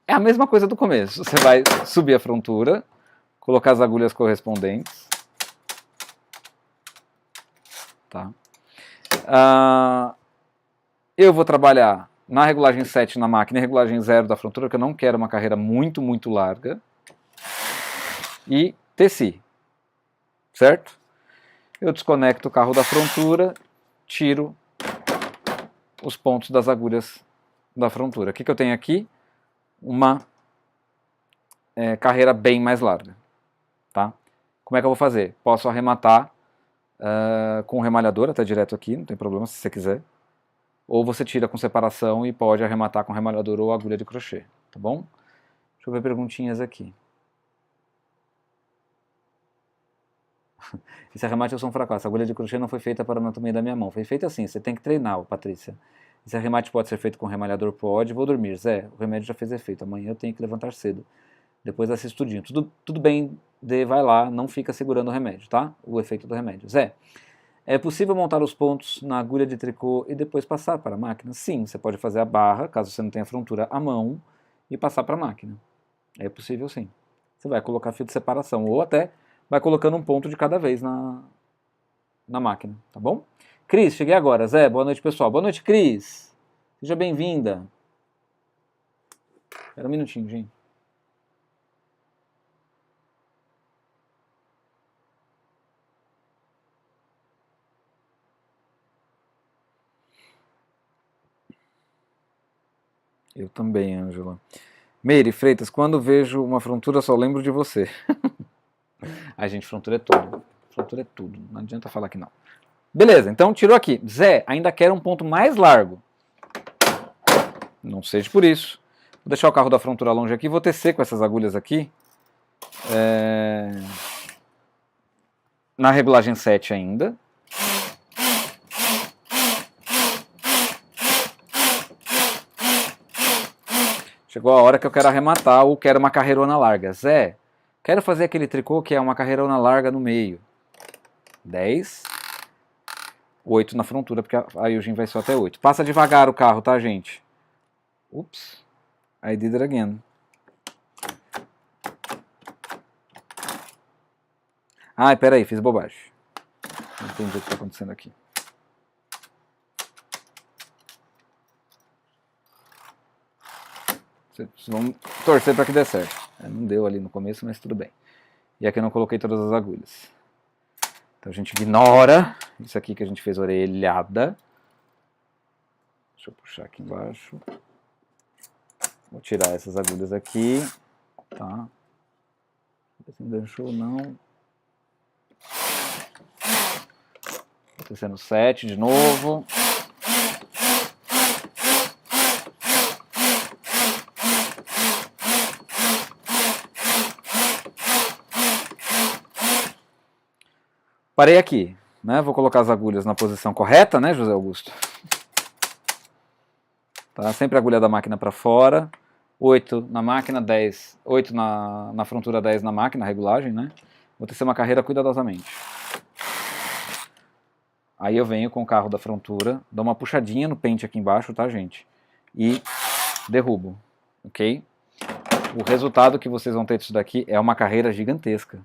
a mesma coisa do começo. Você vai subir a frontura, colocar as agulhas correspondentes. Tá? Eu vou trabalhar na regulagem 7 na máquina e regulagem 0 da frontura, porque eu não quero uma carreira muito, muito larga. E teci. Certo? Eu desconecto o carro da frontura, tiro os pontos das agulhas da frontura. O que eu tenho aqui? Uma carreira bem mais larga. Tá? Como é que eu vou fazer? Posso arrematar com o remalhador, até direto aqui, não tem problema se você quiser. Ou você tira com separação e pode arrematar com remalhador ou agulha de crochê. Tá bom? Deixa eu ver perguntinhas aqui. Esse arremate eu sou um fracasso. A agulha de crochê não foi feita para a anatomia da minha mão. Foi feita assim, você tem que treinar, Patrícia. Esse arremate pode ser feito com remalhador? Pode. Vou dormir. Zé, o remédio já fez efeito. Amanhã eu tenho que levantar cedo. Depois assisto tudinho. Tudo bem, vai lá, não fica segurando o remédio, tá? O efeito do remédio. Zé, é possível montar os pontos na agulha de tricô e depois passar para a máquina? Sim, você pode fazer a barra, caso você não tenha frontura, à mão, e passar para a máquina. É possível sim. Você vai colocar fio de separação, ou até vai colocando um ponto de cada vez na máquina, tá bom? Cris, cheguei agora. Zé, boa noite, pessoal. Boa noite, Cris. Seja bem-vinda. Espera um minutinho, gente. Eu também, Ângela. Meire Freitas, quando vejo uma frontura só lembro de você. Ai, gente, frontura é tudo. Frontura é tudo. Não adianta falar que não. Beleza, então tirou aqui. Zé, ainda quero um ponto mais largo. Não seja por isso. Vou deixar o carro da frontura longe aqui. Vou tecer com essas agulhas aqui. Na regulagem 7 ainda. Chegou a hora que eu quero arrematar ou quero uma carreirona larga. Zé, quero fazer aquele tricô que é uma carreirona larga no meio. 10. 8 na frontura, porque aí o gin vai só até 8. Passa devagar o carro, tá, gente? Ups. I did it again. Ai, peraí, fiz bobagem. Não entendi o que está acontecendo aqui. Vamos torcer para que dê certo. Não deu ali no começo, mas tudo bem. E aqui eu não coloquei todas as agulhas. Então a gente ignora isso aqui que a gente fez orelhada. Deixa eu puxar aqui embaixo. Vou tirar essas agulhas aqui. Tá. Ver se enganchou ou não. Vou descer no 7 de novo. Parei aqui, né? Vou colocar as agulhas na posição correta, né, José Augusto? Tá? Sempre a agulha da máquina para fora. 8 na máquina, 10. 8 na frontura, 10 na máquina, regulagem, né? Vou tecer uma carreira cuidadosamente. Aí eu venho com o carro da frontura, dou uma puxadinha no pente aqui embaixo, tá, gente? E derrubo, ok? O resultado que vocês vão ter disso daqui é uma carreira gigantesca.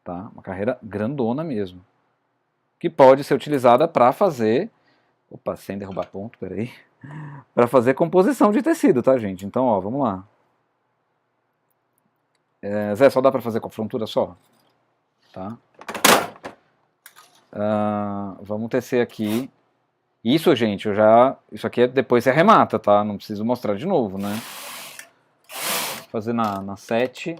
Tá? Uma carreira grandona mesmo. Que pode ser utilizada para fazer... Opa, sem derrubar ponto, peraí. Para fazer composição de tecido, tá, gente? Então, ó, vamos lá. Zé, só dá para fazer com a frontura só? Tá? Vamos tecer aqui. Isso, gente, isso aqui depois você arremata, tá? Não preciso mostrar de novo, né? Vou fazer na 7.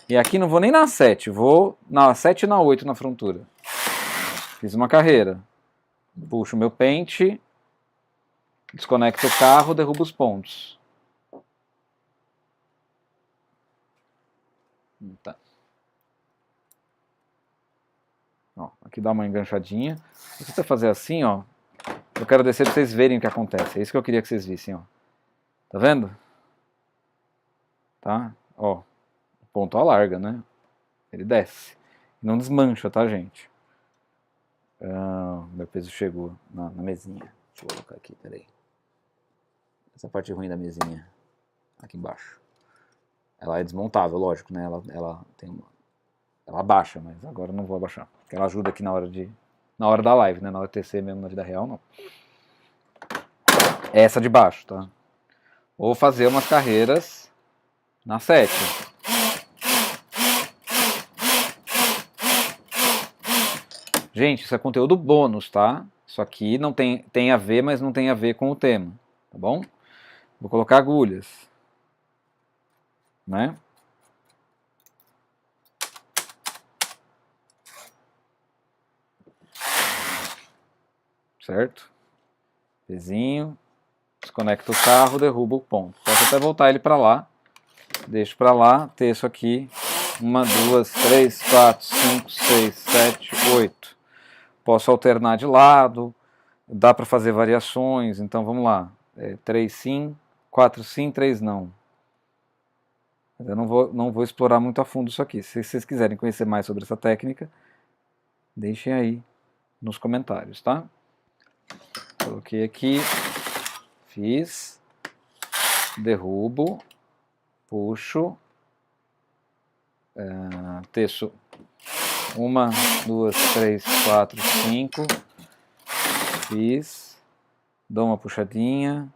E aqui não vou nem na 7, vou na 7 e na 8 na frontura. Fiz uma carreira. Puxo o meu pente, desconecto o carro, derrubo os pontos. Tá. Ó, aqui dá uma enganchadinha. Se você fazer assim, ó, eu quero descer para vocês verem o que acontece. É isso que eu queria que vocês vissem, ó. Tá vendo? Tá? Ó, o ponto alarga, né? Ele desce. Não desmancha, tá, gente? Meu peso chegou na mesinha. Deixa eu colocar aqui, peraí. Essa parte ruim da mesinha. Aqui embaixo. Ela é desmontável, lógico, né? Ela tem uma... Ela abaixa, mas agora eu não vou abaixar. Porque ela ajuda aqui na hora da live, né? Na hora de tecer mesmo na vida real, não. Essa de baixo, tá? Vou fazer umas carreiras na 7. Gente, isso é conteúdo bônus, tá? Isso aqui não tem a ver, mas não tem a ver com o tema, tá bom? Vou colocar agulhas, né? Certo? Pezinho, desconecto o carro, derrubo o ponto. Posso até voltar ele para lá, deixo para lá, teço aqui, 1, 2, 3, 4, 5, 6, 7, 8. Posso alternar de lado, dá para fazer variações, então vamos lá. 3 sim, 4 sim, 3 não. Eu não vou explorar muito a fundo isso aqui. Se vocês quiserem conhecer mais sobre essa técnica, deixem aí nos comentários, tá? Coloquei aqui. Fiz, derrubo, puxo, teço 1, 2, 3, 4, 5, fiz, dou uma puxadinha,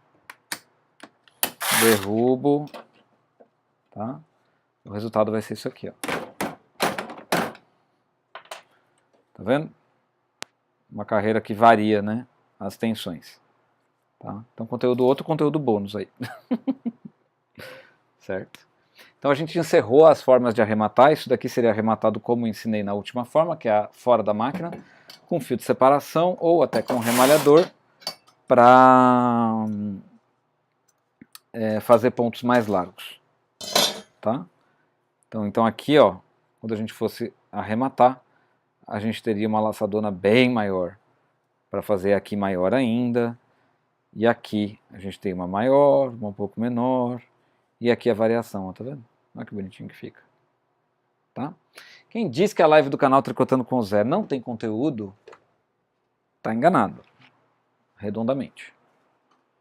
derrubo, tá? O resultado vai ser isso aqui, ó. Tá vendo? Uma carreira que varia, né, as tensões. Tá? Então, outro conteúdo bônus aí. Certo? Então, a gente encerrou as formas de arrematar. Isso daqui seria arrematado como ensinei na última forma, que é a fora da máquina, com fio de separação ou até com remalhador para fazer pontos mais largos. Tá? Então aqui, ó, quando a gente fosse arrematar, a gente teria uma laçadona bem maior para fazer aqui maior ainda. E aqui a gente tem uma maior, uma um pouco menor. E aqui a variação, ó, tá vendo? Olha que bonitinho que fica. Tá? Quem diz que a live do canal Tricotando com o Zé não tem conteúdo, tá enganado. Redondamente.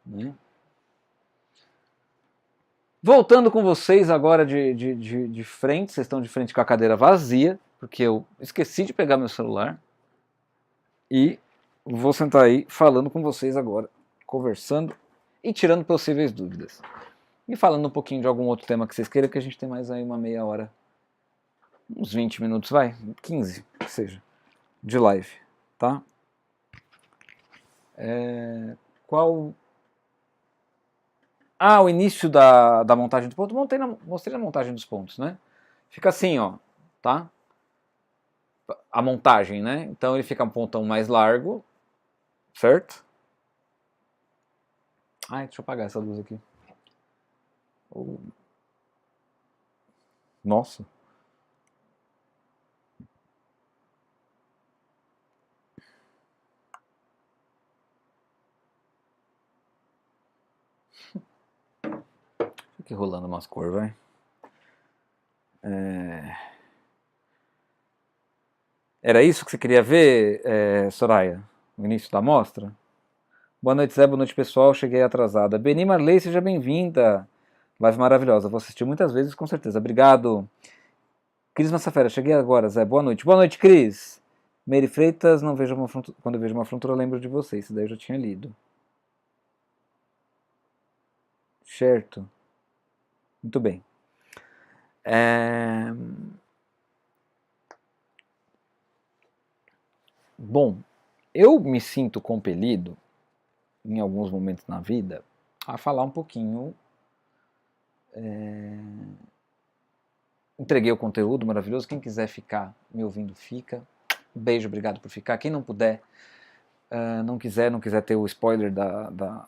Né? Voltando com vocês agora de frente, vocês estão de frente com a cadeira vazia, porque eu esqueci de pegar meu celular. E vou sentar aí falando com vocês agora, conversando e tirando possíveis dúvidas. E falando um pouquinho de algum outro tema que vocês queiram, que a gente tem mais aí uma meia hora, uns 20 minutos, vai, 15, que seja, de live, tá? Qual... Ah, o início da montagem do ponto, mostrei a montagem dos pontos, né? Fica assim, ó, tá? A montagem, né? Então ele fica um pontão mais largo, certo? Ai, deixa eu apagar essa luz aqui. Nossa. Fica aqui rolando umas cores, vai. Era isso que você queria ver, Soraya? No início da mostra? Boa noite, Zé. Boa noite, pessoal. Cheguei atrasada. Beni Marley, seja bem-vinda. Live maravilhosa. Vou assistir muitas vezes, com certeza. Obrigado. Cris Massafera, cheguei agora, Zé. Boa noite. Boa noite, Cris. Meire Freitas, não vejo uma frontura, quando eu vejo uma frontura, lembro de vocês. Isso daí eu já tinha lido. Certo. Muito bem. Bom, eu me sinto compelido, em alguns momentos na vida, a falar um pouquinho. Entreguei o conteúdo maravilhoso. Quem quiser ficar me ouvindo, fica. Um beijo, obrigado por ficar. Quem não puder, não quiser ter o spoiler da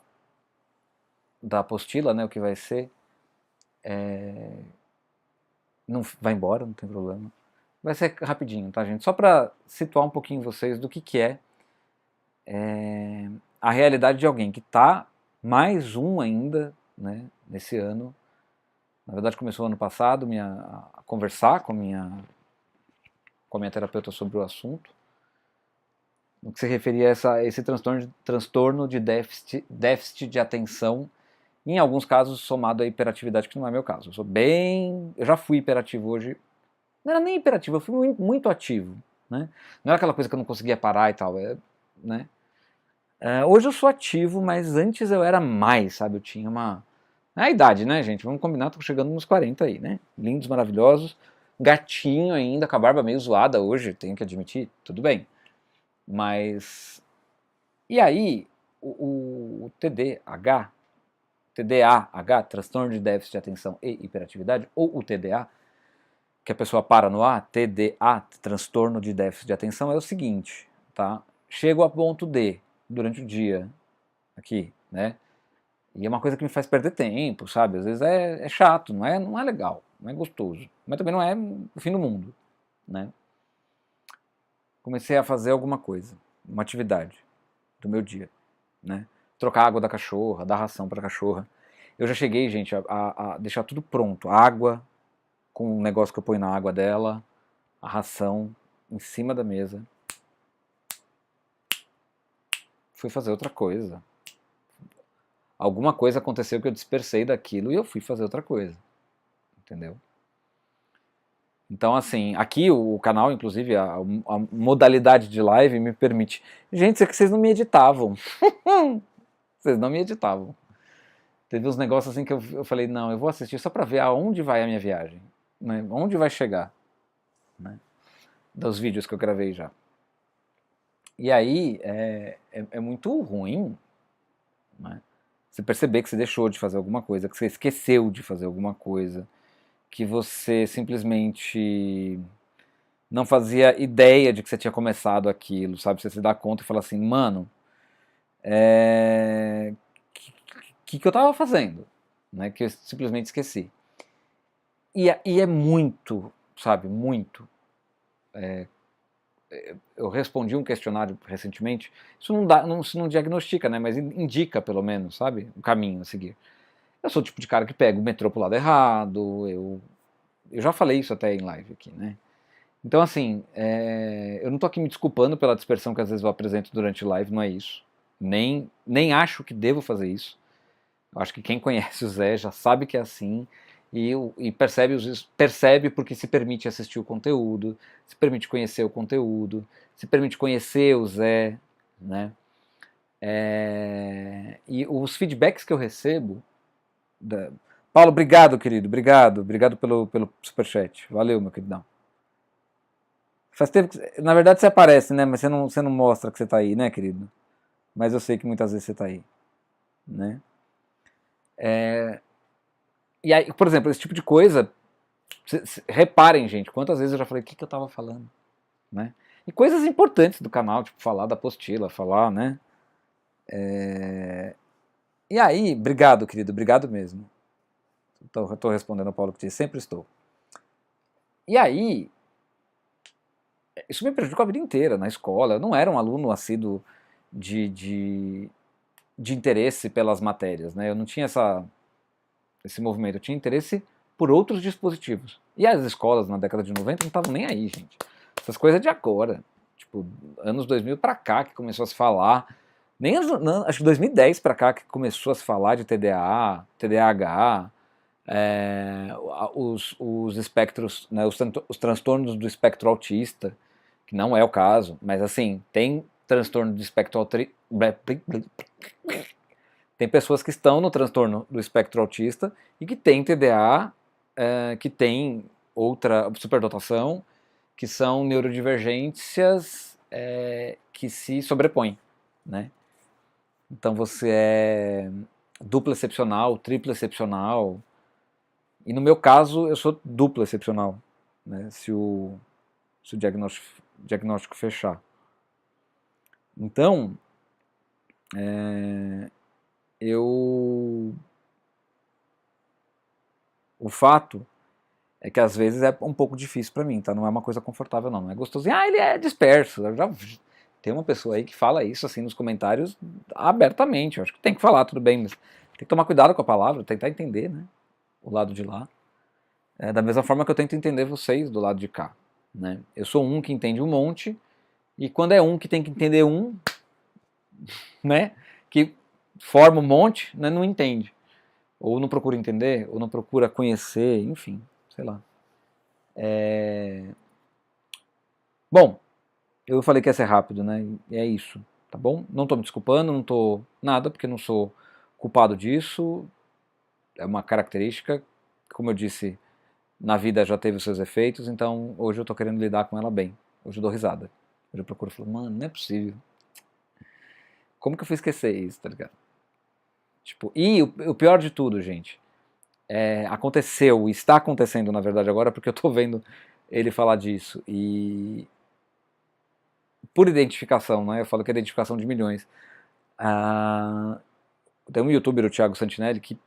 apostila, né, o que vai ser, não vai embora, não tem problema. Vai ser rapidinho, tá, gente? Só para situar um pouquinho vocês do que é a realidade de alguém que está mais um ainda, né, nesse ano. Na verdade, começou ano passado a conversar com a minha terapeuta sobre o assunto, no que se referia a esse transtorno de déficit de atenção, em alguns casos somado à hiperatividade, que não é meu caso. Eu já fui hiperativo hoje. Não era nem hiperativo, eu fui muito, muito ativo. Né? Não era aquela coisa que eu não conseguia parar e tal. Né? Hoje eu sou ativo, mas antes eu era mais, sabe? Eu tinha uma... É a idade, né, gente? Vamos combinar, tô chegando nos 40 aí, né? Lindos, maravilhosos. Gatinho ainda, com a barba meio zoada hoje, tenho que admitir, tudo bem. Mas... E aí, o TDAH, transtorno de déficit de atenção e hiperatividade, ou o TDA, que a pessoa para no A, TDA, transtorno de déficit de atenção, é o seguinte, tá? Chego a ponto D durante o dia, aqui, né? E é uma coisa que me faz perder tempo, sabe? Às vezes é chato, não é legal, não é gostoso, mas também não é o fim do mundo, né? Comecei a fazer alguma coisa, uma atividade do meu dia, né? Trocar a água da cachorra, dar ração para a cachorra. Eu já cheguei, gente, a deixar tudo pronto, água, com o negócio que eu ponho na água dela, a ração em cima da mesa. Fui fazer outra coisa. alguma coisa aconteceu que eu dispersei daquilo e eu fui fazer outra coisa, entendeu? Então, assim, aqui o canal, inclusive, a modalidade de live me permite. Gente, isso é que vocês não me editavam. Vocês não me editavam. Teve uns negócios assim que eu falei, não, eu vou assistir só pra ver aonde vai a minha viagem, né? Onde vai chegar, né? Dos vídeos que eu gravei já. E aí é muito ruim, né? Você perceber que você deixou de fazer alguma coisa, que você esqueceu de fazer alguma coisa, que você simplesmente não fazia ideia de que você tinha começado aquilo, sabe? Você se dá conta e fala assim, mano, que eu tava fazendo, né? Que eu simplesmente esqueci. E é muito, sabe, muito. Eu respondi um questionário recentemente, isso não dá, não, isso não diagnostica, né? Mas indica, pelo menos, sabe? O caminho a seguir. Eu sou o tipo de cara que pega o metrô pro lado errado, eu já falei isso até em live aqui, né? Então, assim, eu não tô aqui me desculpando pela dispersão que às vezes eu apresento durante live, não é isso. Nem acho que devo fazer isso. Eu acho que quem conhece o Zé já sabe que é assim e percebe porque se permite assistir o conteúdo, se permite conhecer o conteúdo, se permite conhecer o Zé, né? E os feedbacks que eu recebo... Paulo, obrigado, querido, obrigado pelo superchat. Valeu, meu queridão. Faz tempo que, na verdade você aparece, né? Mas você não mostra que você tá aí, né, querido? Mas eu sei que muitas vezes você tá aí, né? E aí, por exemplo, esse tipo de coisa, reparem, gente, quantas vezes eu já falei o que eu tava falando, né? E coisas importantes do canal, tipo falar da apostila, falar, né? E aí, obrigado, querido, obrigado mesmo. Tô respondendo ao Paulo que disse, sempre estou. E aí, isso me prejudicou a vida inteira na escola. Eu não era um aluno assíduo de interesse pelas matérias, né? Eu não tinha esse movimento, eu tinha interesse por outros dispositivos. E as escolas na década de 90 não estavam nem aí, gente. Essas coisas de agora, tipo, anos 2000 pra cá que começou a se falar, nem não, acho que 2010 pra cá que começou a se falar de TDA, TDAH, os espectros, né, os transtornos do espectro autista, que não é o caso, mas assim, tem transtorno do espectro autista, tem pessoas que estão no transtorno do espectro autista e que têm TDA, que tem outra superdotação, que são neurodivergências que se sobrepõem, né? Então você é dupla excepcional, tripla excepcional, e no meu caso eu sou dupla excepcional, né? Se o diagnóstico fechar. Então, o fato é que às vezes é um pouco difícil pra mim, tá? Não é uma coisa confortável não é gostosinho. Ah, ele é disperso. Eu já tem uma pessoa aí que fala isso assim nos comentários abertamente. Eu acho que tem que falar, tudo bem, mas tem que tomar cuidado com a palavra, tentar entender, né? O lado de lá. Da mesma forma que eu tento entender vocês do lado de cá, né? Eu sou um que entende um monte e quando é um que tem que entender um, né? Que forma um monte, né? Não entende. Ou não procura entender, ou não procura conhecer, enfim, sei lá. Bom, eu falei que ia ser rápido, né? E é isso, tá bom? Não tô me desculpando, não tô nada, porque não sou culpado disso. É uma característica, como eu disse, na vida já teve os seus efeitos, então hoje eu tô querendo lidar com ela bem. Hoje eu dou risada. Hoje eu procuro e falo, mano, não é possível. Como que eu fui esquecer isso, tá ligado? Tipo, e o pior de tudo, gente, aconteceu, está acontecendo na verdade agora, porque eu tô vendo ele falar disso. E por identificação, né? Eu falo que é identificação de milhões. Tem um youtuber, o Thiago Santinelli, que.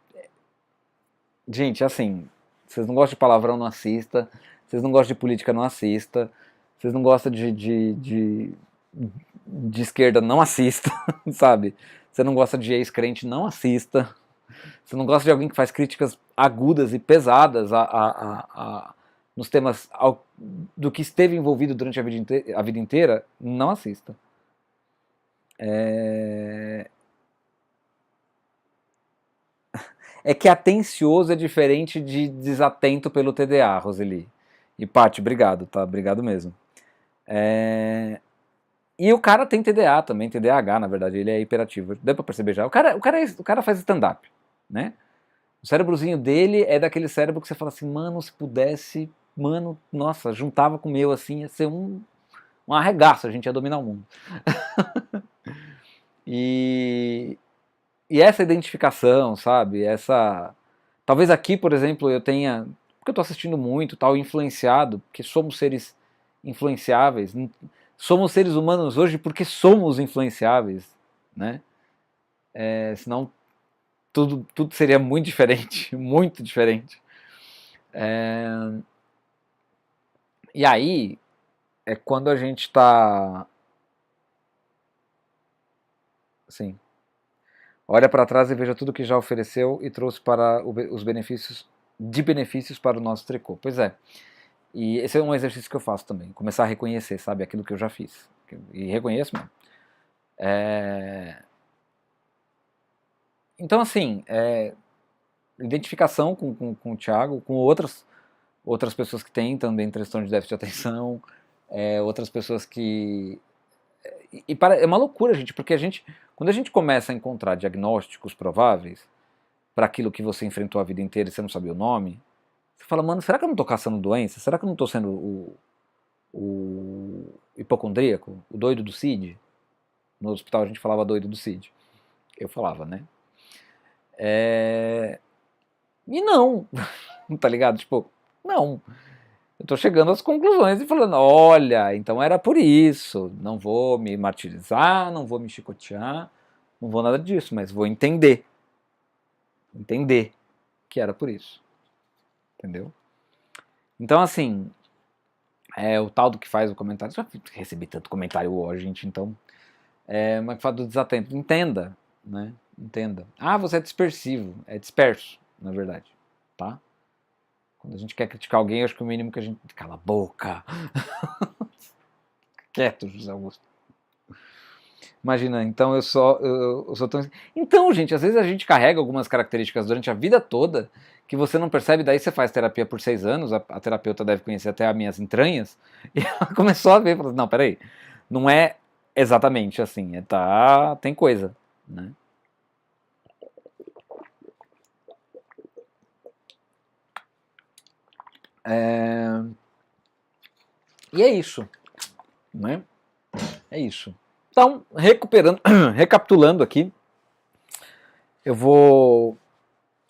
Gente, assim, vocês não gostam de palavrão, não assista. Vocês não gostam de política, não assista. Vocês não gostam de esquerda, não assista, sabe? Você não gosta de ex-crente, não assista. Você não gosta de alguém que faz críticas agudas e pesadas nos temas do que esteve envolvido durante a vida inteira, não assista. É que atencioso é diferente de desatento pelo TDA, Roseli. E Paty, obrigado, tá? Obrigado mesmo. E o cara tem TDA também, TDAH, na verdade, ele é hiperativo. Deu pra perceber já. O cara faz stand-up, né? O cérebrozinho dele é daquele cérebro que você fala assim, mano, se pudesse, mano, nossa, juntava com o meu assim, ia ser um arregaço, a gente ia dominar o mundo. E essa identificação, sabe? Talvez aqui, por exemplo, eu tenha, porque eu tô assistindo muito, tal, influenciado, porque somos seres influenciáveis. Somos seres humanos hoje porque somos influenciáveis, né? Senão tudo seria muito diferente, muito diferente. E aí é quando a gente está, assim, olha para trás e veja tudo que já ofereceu e trouxe para os benefícios para o nosso tricô. Pois é. E esse é um exercício que eu faço também, começar a reconhecer, sabe, aquilo que eu já fiz. E reconheço mesmo. Então, assim, identificação com o Thiago, com outras pessoas que têm também transtorno de déficit de atenção, outras pessoas que... é uma loucura, gente, porque quando a gente começa a encontrar diagnósticos prováveis para aquilo que você enfrentou a vida inteira e você não sabia o nome, você fala, mano, será que eu não estou caçando doença? Será que eu não estou sendo o hipocondríaco, o doido do CID? No hospital a gente falava doido do CID. Eu falava, né? E não, tá ligado? Tipo, não. Eu tô chegando às conclusões e falando, olha, então era por isso. Não vou me martirizar, não vou me chicotear, não vou nada disso, mas vou entender. Entender que era por isso. Entendeu? Então, assim, o tal do que faz o comentário. Já recebi tanto comentário hoje, gente, então. Mas que fala do desatento. Entenda, né? Entenda. Ah, você é dispersivo. É disperso, na verdade. Tá? Quando a gente quer criticar alguém, eu acho que o mínimo que a gente... Cala a boca! Quieto, José Augusto. Imagina, então eu sou tão... Então, gente, às vezes a gente carrega algumas características durante a vida toda que você não percebe, daí você faz terapia por 6 anos, a terapeuta deve conhecer até as minhas entranhas, e ela começou a ver, falou, não, peraí, não é exatamente assim, tem coisa, né? E é isso, né? É isso. Então, recapitulando aqui, eu vou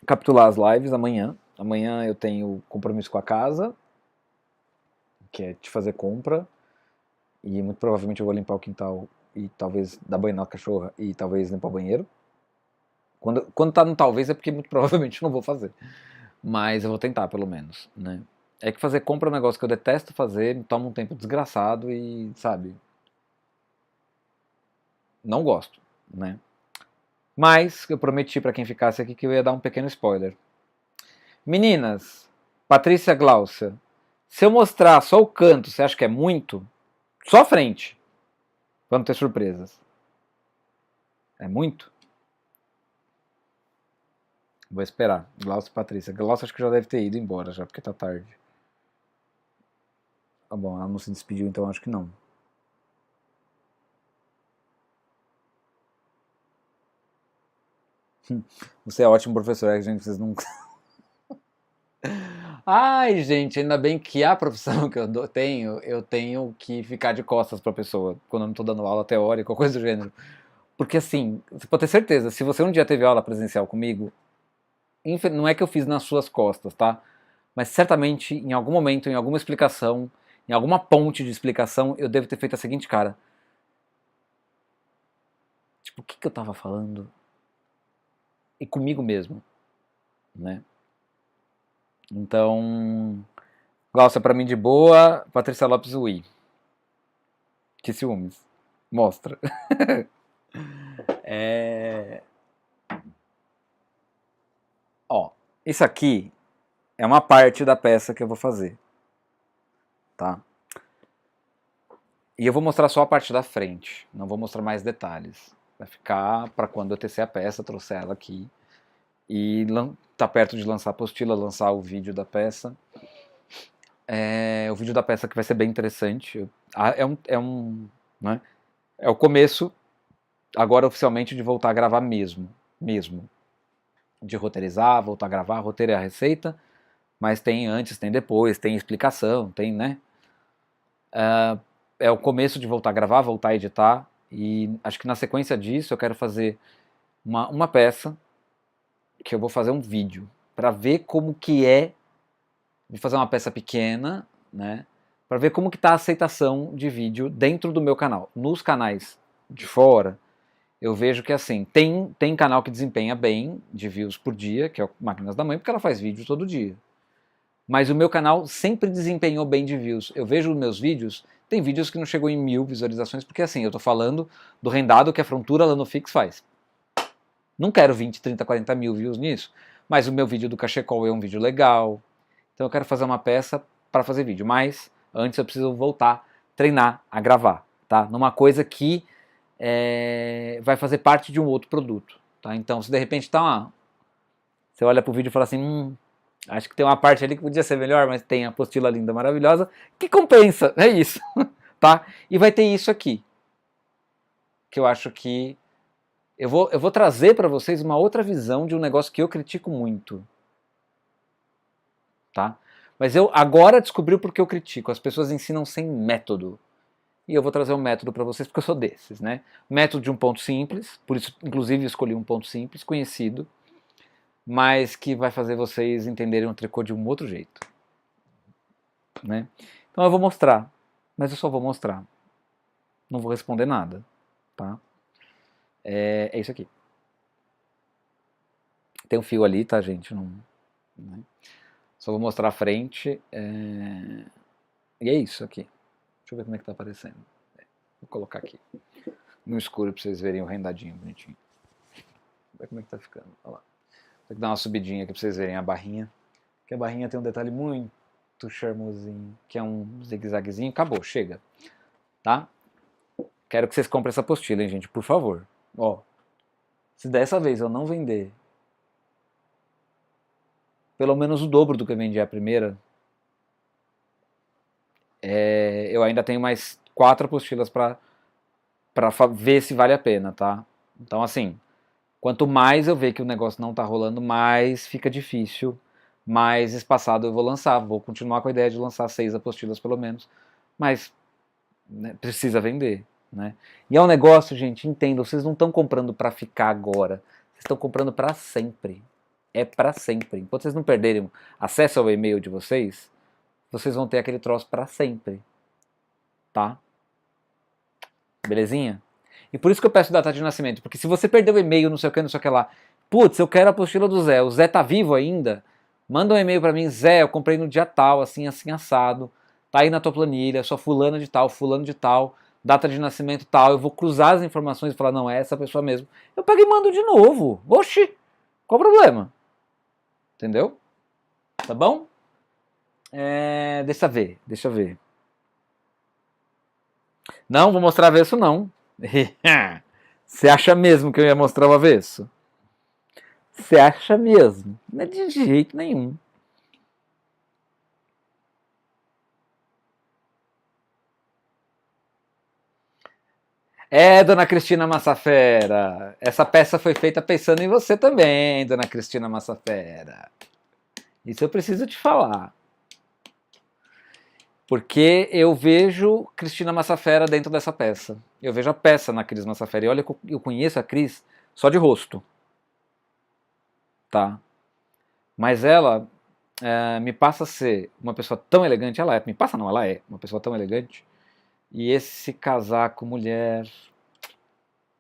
capitular as lives amanhã. Amanhã eu tenho compromisso com a casa, que é de fazer compra, e muito provavelmente eu vou limpar o quintal e talvez dar banho na cachorra e talvez limpar o banheiro. Quando tá no talvez é porque muito provavelmente eu não vou fazer. Mas eu vou tentar, pelo menos, né? É que fazer compra é um negócio que eu detesto fazer, toma um tempo desgraçado e, sabe, não gosto, né? Mas eu prometi pra quem ficasse aqui que eu ia dar um pequeno spoiler. Meninas, Patrícia Glaucia, se eu mostrar só o canto, você acha que é muito? Só a frente. Vamos ter surpresas. É muito? Vou esperar. Glaucia e Patrícia. Glaucia acho que já deve ter ido embora já, porque tá tarde. Tá bom, ela não se despediu, então acho que não. Você é ótimo professor, é que gente, vocês não... Ai, gente, ainda bem que a profissão que eu tenho que ficar de costas pra pessoa, quando eu não tô dando aula teórica ou coisa do gênero. Porque assim, você pode ter certeza, se você um dia teve aula presencial comigo, não é que eu fiz nas suas costas, tá? Mas certamente, em algum momento, em alguma explicação, em alguma ponte de explicação, eu devo ter feito a seguinte cara. Tipo, o que eu tava falando? E comigo mesmo, né? Então, Glaucia pra mim de boa, Patrícia Lopes ui. Que ciúmes. Mostra. Ó, isso aqui é uma parte da peça que eu vou fazer, tá? E eu vou mostrar só a parte da frente, não vou mostrar mais detalhes. Vai ficar para quando eu tecer a peça, trouxer ela aqui e tá perto de lançar a apostila, lançar o vídeo da peça. O vídeo da peça que vai ser bem interessante. Né, é o começo, agora oficialmente, de voltar a gravar mesmo. De roteirizar, voltar a gravar, roteiro é a receita, mas tem antes, tem depois, tem explicação, tem, né? É o começo de voltar a gravar, voltar a editar, e acho que na sequência disso eu quero fazer uma peça, que eu vou fazer um vídeo, para ver como que é, vou fazer uma peça pequena, né? Para ver como que tá a aceitação de vídeo dentro do meu canal. Nos canais de fora, eu vejo que assim, tem canal que desempenha bem de views por dia, que é o Máquinas da Mãe, porque ela faz vídeo todo dia. Mas o meu canal sempre desempenhou bem de views. Eu vejo os meus vídeos, tem vídeos que não chegou em 1000 visualizações, porque assim, eu tô falando do rendado que a Frontura Lanofix faz. Não quero 20, 30, 40 mil views nisso, mas o meu vídeo do cachecol é um vídeo legal. Então eu quero fazer uma peça para fazer vídeo, mas antes eu preciso voltar, treinar a gravar, tá? Numa coisa que vai fazer parte de um outro produto, tá? Então se de repente você olha pro vídeo e fala assim, acho que tem uma parte ali que podia ser melhor, mas tem a apostila linda, maravilhosa, que compensa, é isso, tá? E vai ter isso aqui, que eu acho que eu vou trazer para vocês uma outra visão de um negócio que eu critico muito, tá? Mas eu agora descobri o porquê eu critico. As pessoas ensinam sem método. E eu vou trazer um método para vocês, porque eu sou desses, né? Método de um ponto simples, por isso, inclusive, escolhi um ponto simples, conhecido, mas que vai fazer vocês entenderem o tricô de um outro jeito, né? Então eu vou mostrar, mas eu só vou mostrar. Não vou responder nada, tá? É isso aqui. Tem um fio ali, tá, gente? Não, né? Só vou mostrar a frente. E é isso aqui. Deixa eu ver como é que tá aparecendo. Vou colocar aqui no escuro pra vocês verem o rendadinho bonitinho. Vê como é que tá ficando. Olha lá. Vou dar uma subidinha aqui pra vocês verem a barrinha. Que a barrinha tem um detalhe muito charmosinho, que é um zigue-zaguezinho. Acabou, chega. Tá? Quero que vocês comprem essa apostila, hein, gente, por favor. Ó, se dessa vez eu não vender pelo menos o dobro do que eu vendi a primeira, eu ainda tenho mais 4 apostilas para ver se vale a pena, tá? Então, assim, quanto mais eu ver que o negócio não tá rolando, mais fica difícil, mais espaçado eu vou lançar. Vou continuar com a ideia de lançar 6 apostilas pelo menos, mas né, precisa vender, né? E é um negócio, gente, entendam, vocês não estão comprando para ficar agora, vocês estão comprando para sempre. É para sempre. Enquanto vocês não perderem acesso ao e-mail de vocês vão ter aquele troço para sempre, tá? Belezinha? E por isso que eu peço data de nascimento, porque se você perdeu o e-mail, não sei o que lá, putz, eu quero a apostila do Zé, o Zé tá vivo ainda? Manda um e-mail para mim, Zé, eu comprei no dia tal, assim, assim, assado, tá aí na tua planilha, sou fulano de tal, data de nascimento tal, eu vou cruzar as informações e falar, não, é essa pessoa mesmo. Eu pego e mando de novo. Oxi, qual o problema? Entendeu? Tá bom? Deixa eu ver. Não, vou mostrar avesso não. Você acha mesmo que eu ia mostrar o avesso? Você acha mesmo? Não é de jeito nenhum. Dona Cristina Massafera, essa peça foi feita pensando em você também, Dona Cristina Massafera. Isso eu preciso te falar. Porque eu vejo Cristina Massafera dentro dessa peça. Eu vejo a peça na Cris Massafera. E olha que eu conheço a Cris só de rosto. Tá? Mas ela me passa a ser uma pessoa tão elegante. Ela é. Me passa não, ela é uma pessoa tão elegante. E esse casaco mulher...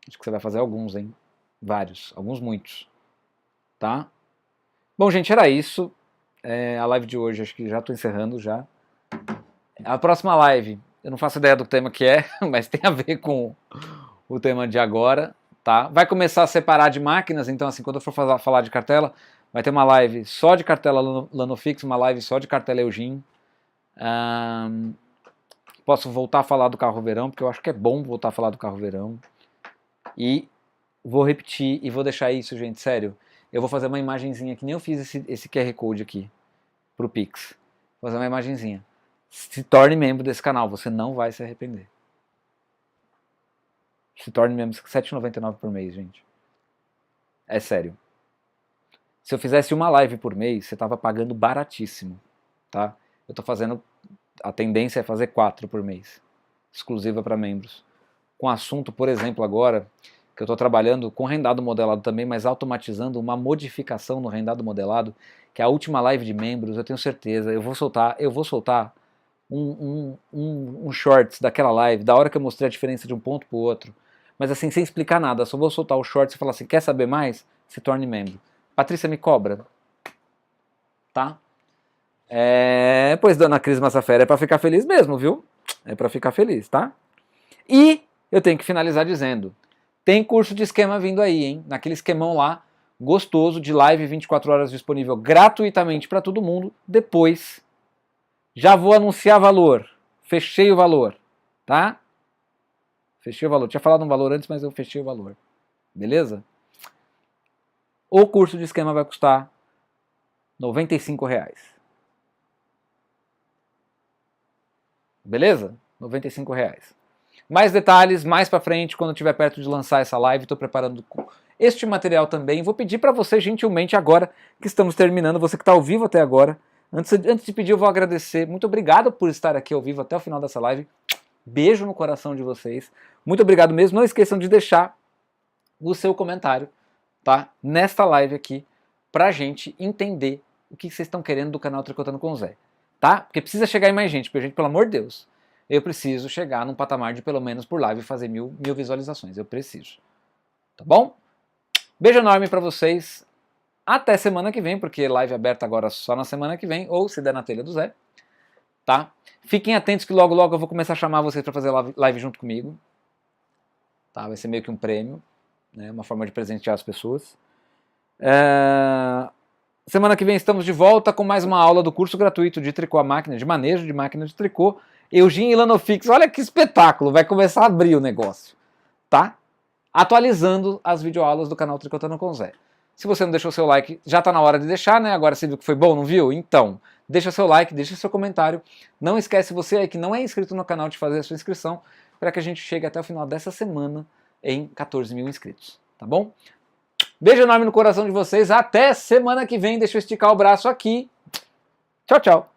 Acho que você vai fazer alguns, hein? Vários. Alguns muitos. Tá? Bom, gente, era isso. A live de hoje, acho que já estou encerrando já. A próxima live, eu não faço ideia do tema que é, mas tem a ver com o tema de agora, tá? Vai começar a separar de máquinas, então assim, quando eu for falar de cartela, vai ter uma live só de cartela Lanofix, uma live só de cartela Eugene. Posso voltar a falar do carro verão, porque eu acho que é bom voltar a falar do carro verão. E vou repetir e vou deixar isso, gente, sério. eu vou fazer uma imagenzinha, que nem eu fiz esse QR Code aqui, pro Pix. Vou fazer uma imagenzinha. Se torne membro desse canal, você não vai se arrepender. Se torne membro, R$ 7,99 por mês, gente. É sério. Se eu fizesse uma live por mês, você tava pagando baratíssimo, tá? Eu tô fazendo, a tendência é fazer 4 por mês, exclusiva para membros. Com assunto, por exemplo, agora, que eu estou trabalhando com rendado modelado também, mas automatizando uma modificação no rendado modelado, que é a última live de membros, eu tenho certeza, eu vou soltar um shorts daquela live, da hora que eu mostrei a diferença de um ponto para o outro, mas assim, sem explicar nada, só vou soltar o shorts e falar assim, quer saber mais? Se torne membro. Patrícia, me cobra. Tá? Pois, dona Cris Massafera, é para ficar feliz mesmo, viu? É para ficar feliz, tá? E eu tenho que finalizar dizendo, tem curso de esquema vindo aí, hein? Naquele esquemão lá, gostoso, de live 24 horas disponível gratuitamente para todo mundo. Depois, já vou anunciar valor. Fechei o valor, tá? Fechei o valor. Tinha falado um valor antes, mas eu fechei o valor. Beleza? O curso de esquema vai custar R$ 95. Beleza? R$ 95. Mais detalhes, mais pra frente, quando eu estiver perto de lançar essa live, estou preparando este material também. Vou pedir para você, gentilmente, agora que estamos terminando, você que está ao vivo até agora, antes de pedir, eu vou agradecer. Muito obrigado por estar aqui ao vivo até o final dessa live. Beijo no coração de vocês. Muito obrigado mesmo. Não esqueçam de deixar o seu comentário, tá? Nesta live aqui, pra gente entender o que vocês estão querendo do canal Tricotando com o Zé, tá? Porque precisa chegar em mais gente, porque, gente, pelo amor de Deus, eu preciso chegar num patamar de pelo menos por live fazer mil visualizações. Eu preciso. Tá bom? Beijo enorme pra vocês. Até semana que vem, porque live aberta agora só na semana que vem, ou se der na telha do Zé. Tá? Fiquem atentos que logo logo eu vou começar a chamar vocês pra fazer live junto comigo. Tá? Vai ser meio que um prêmio, né? Uma forma de presentear as pessoas. Semana que vem estamos de volta com mais uma aula do curso gratuito de tricô à máquina, de manejo de máquina de tricô. Eugene Ilanofix, olha que espetáculo, vai começar a abrir o negócio, tá? Atualizando as videoaulas do canal Tricotando com o Zé. Se você não deixou seu like, já tá na hora de deixar, né? Agora você viu que foi bom, não viu? Então, deixa seu like, deixa seu comentário. Não esquece, você aí que não é inscrito no canal, de fazer a sua inscrição, para que a gente chegue até o final dessa semana em 14 mil inscritos, tá bom? Beijo enorme no coração de vocês, até semana que vem, deixa eu esticar o braço aqui. Tchau, tchau.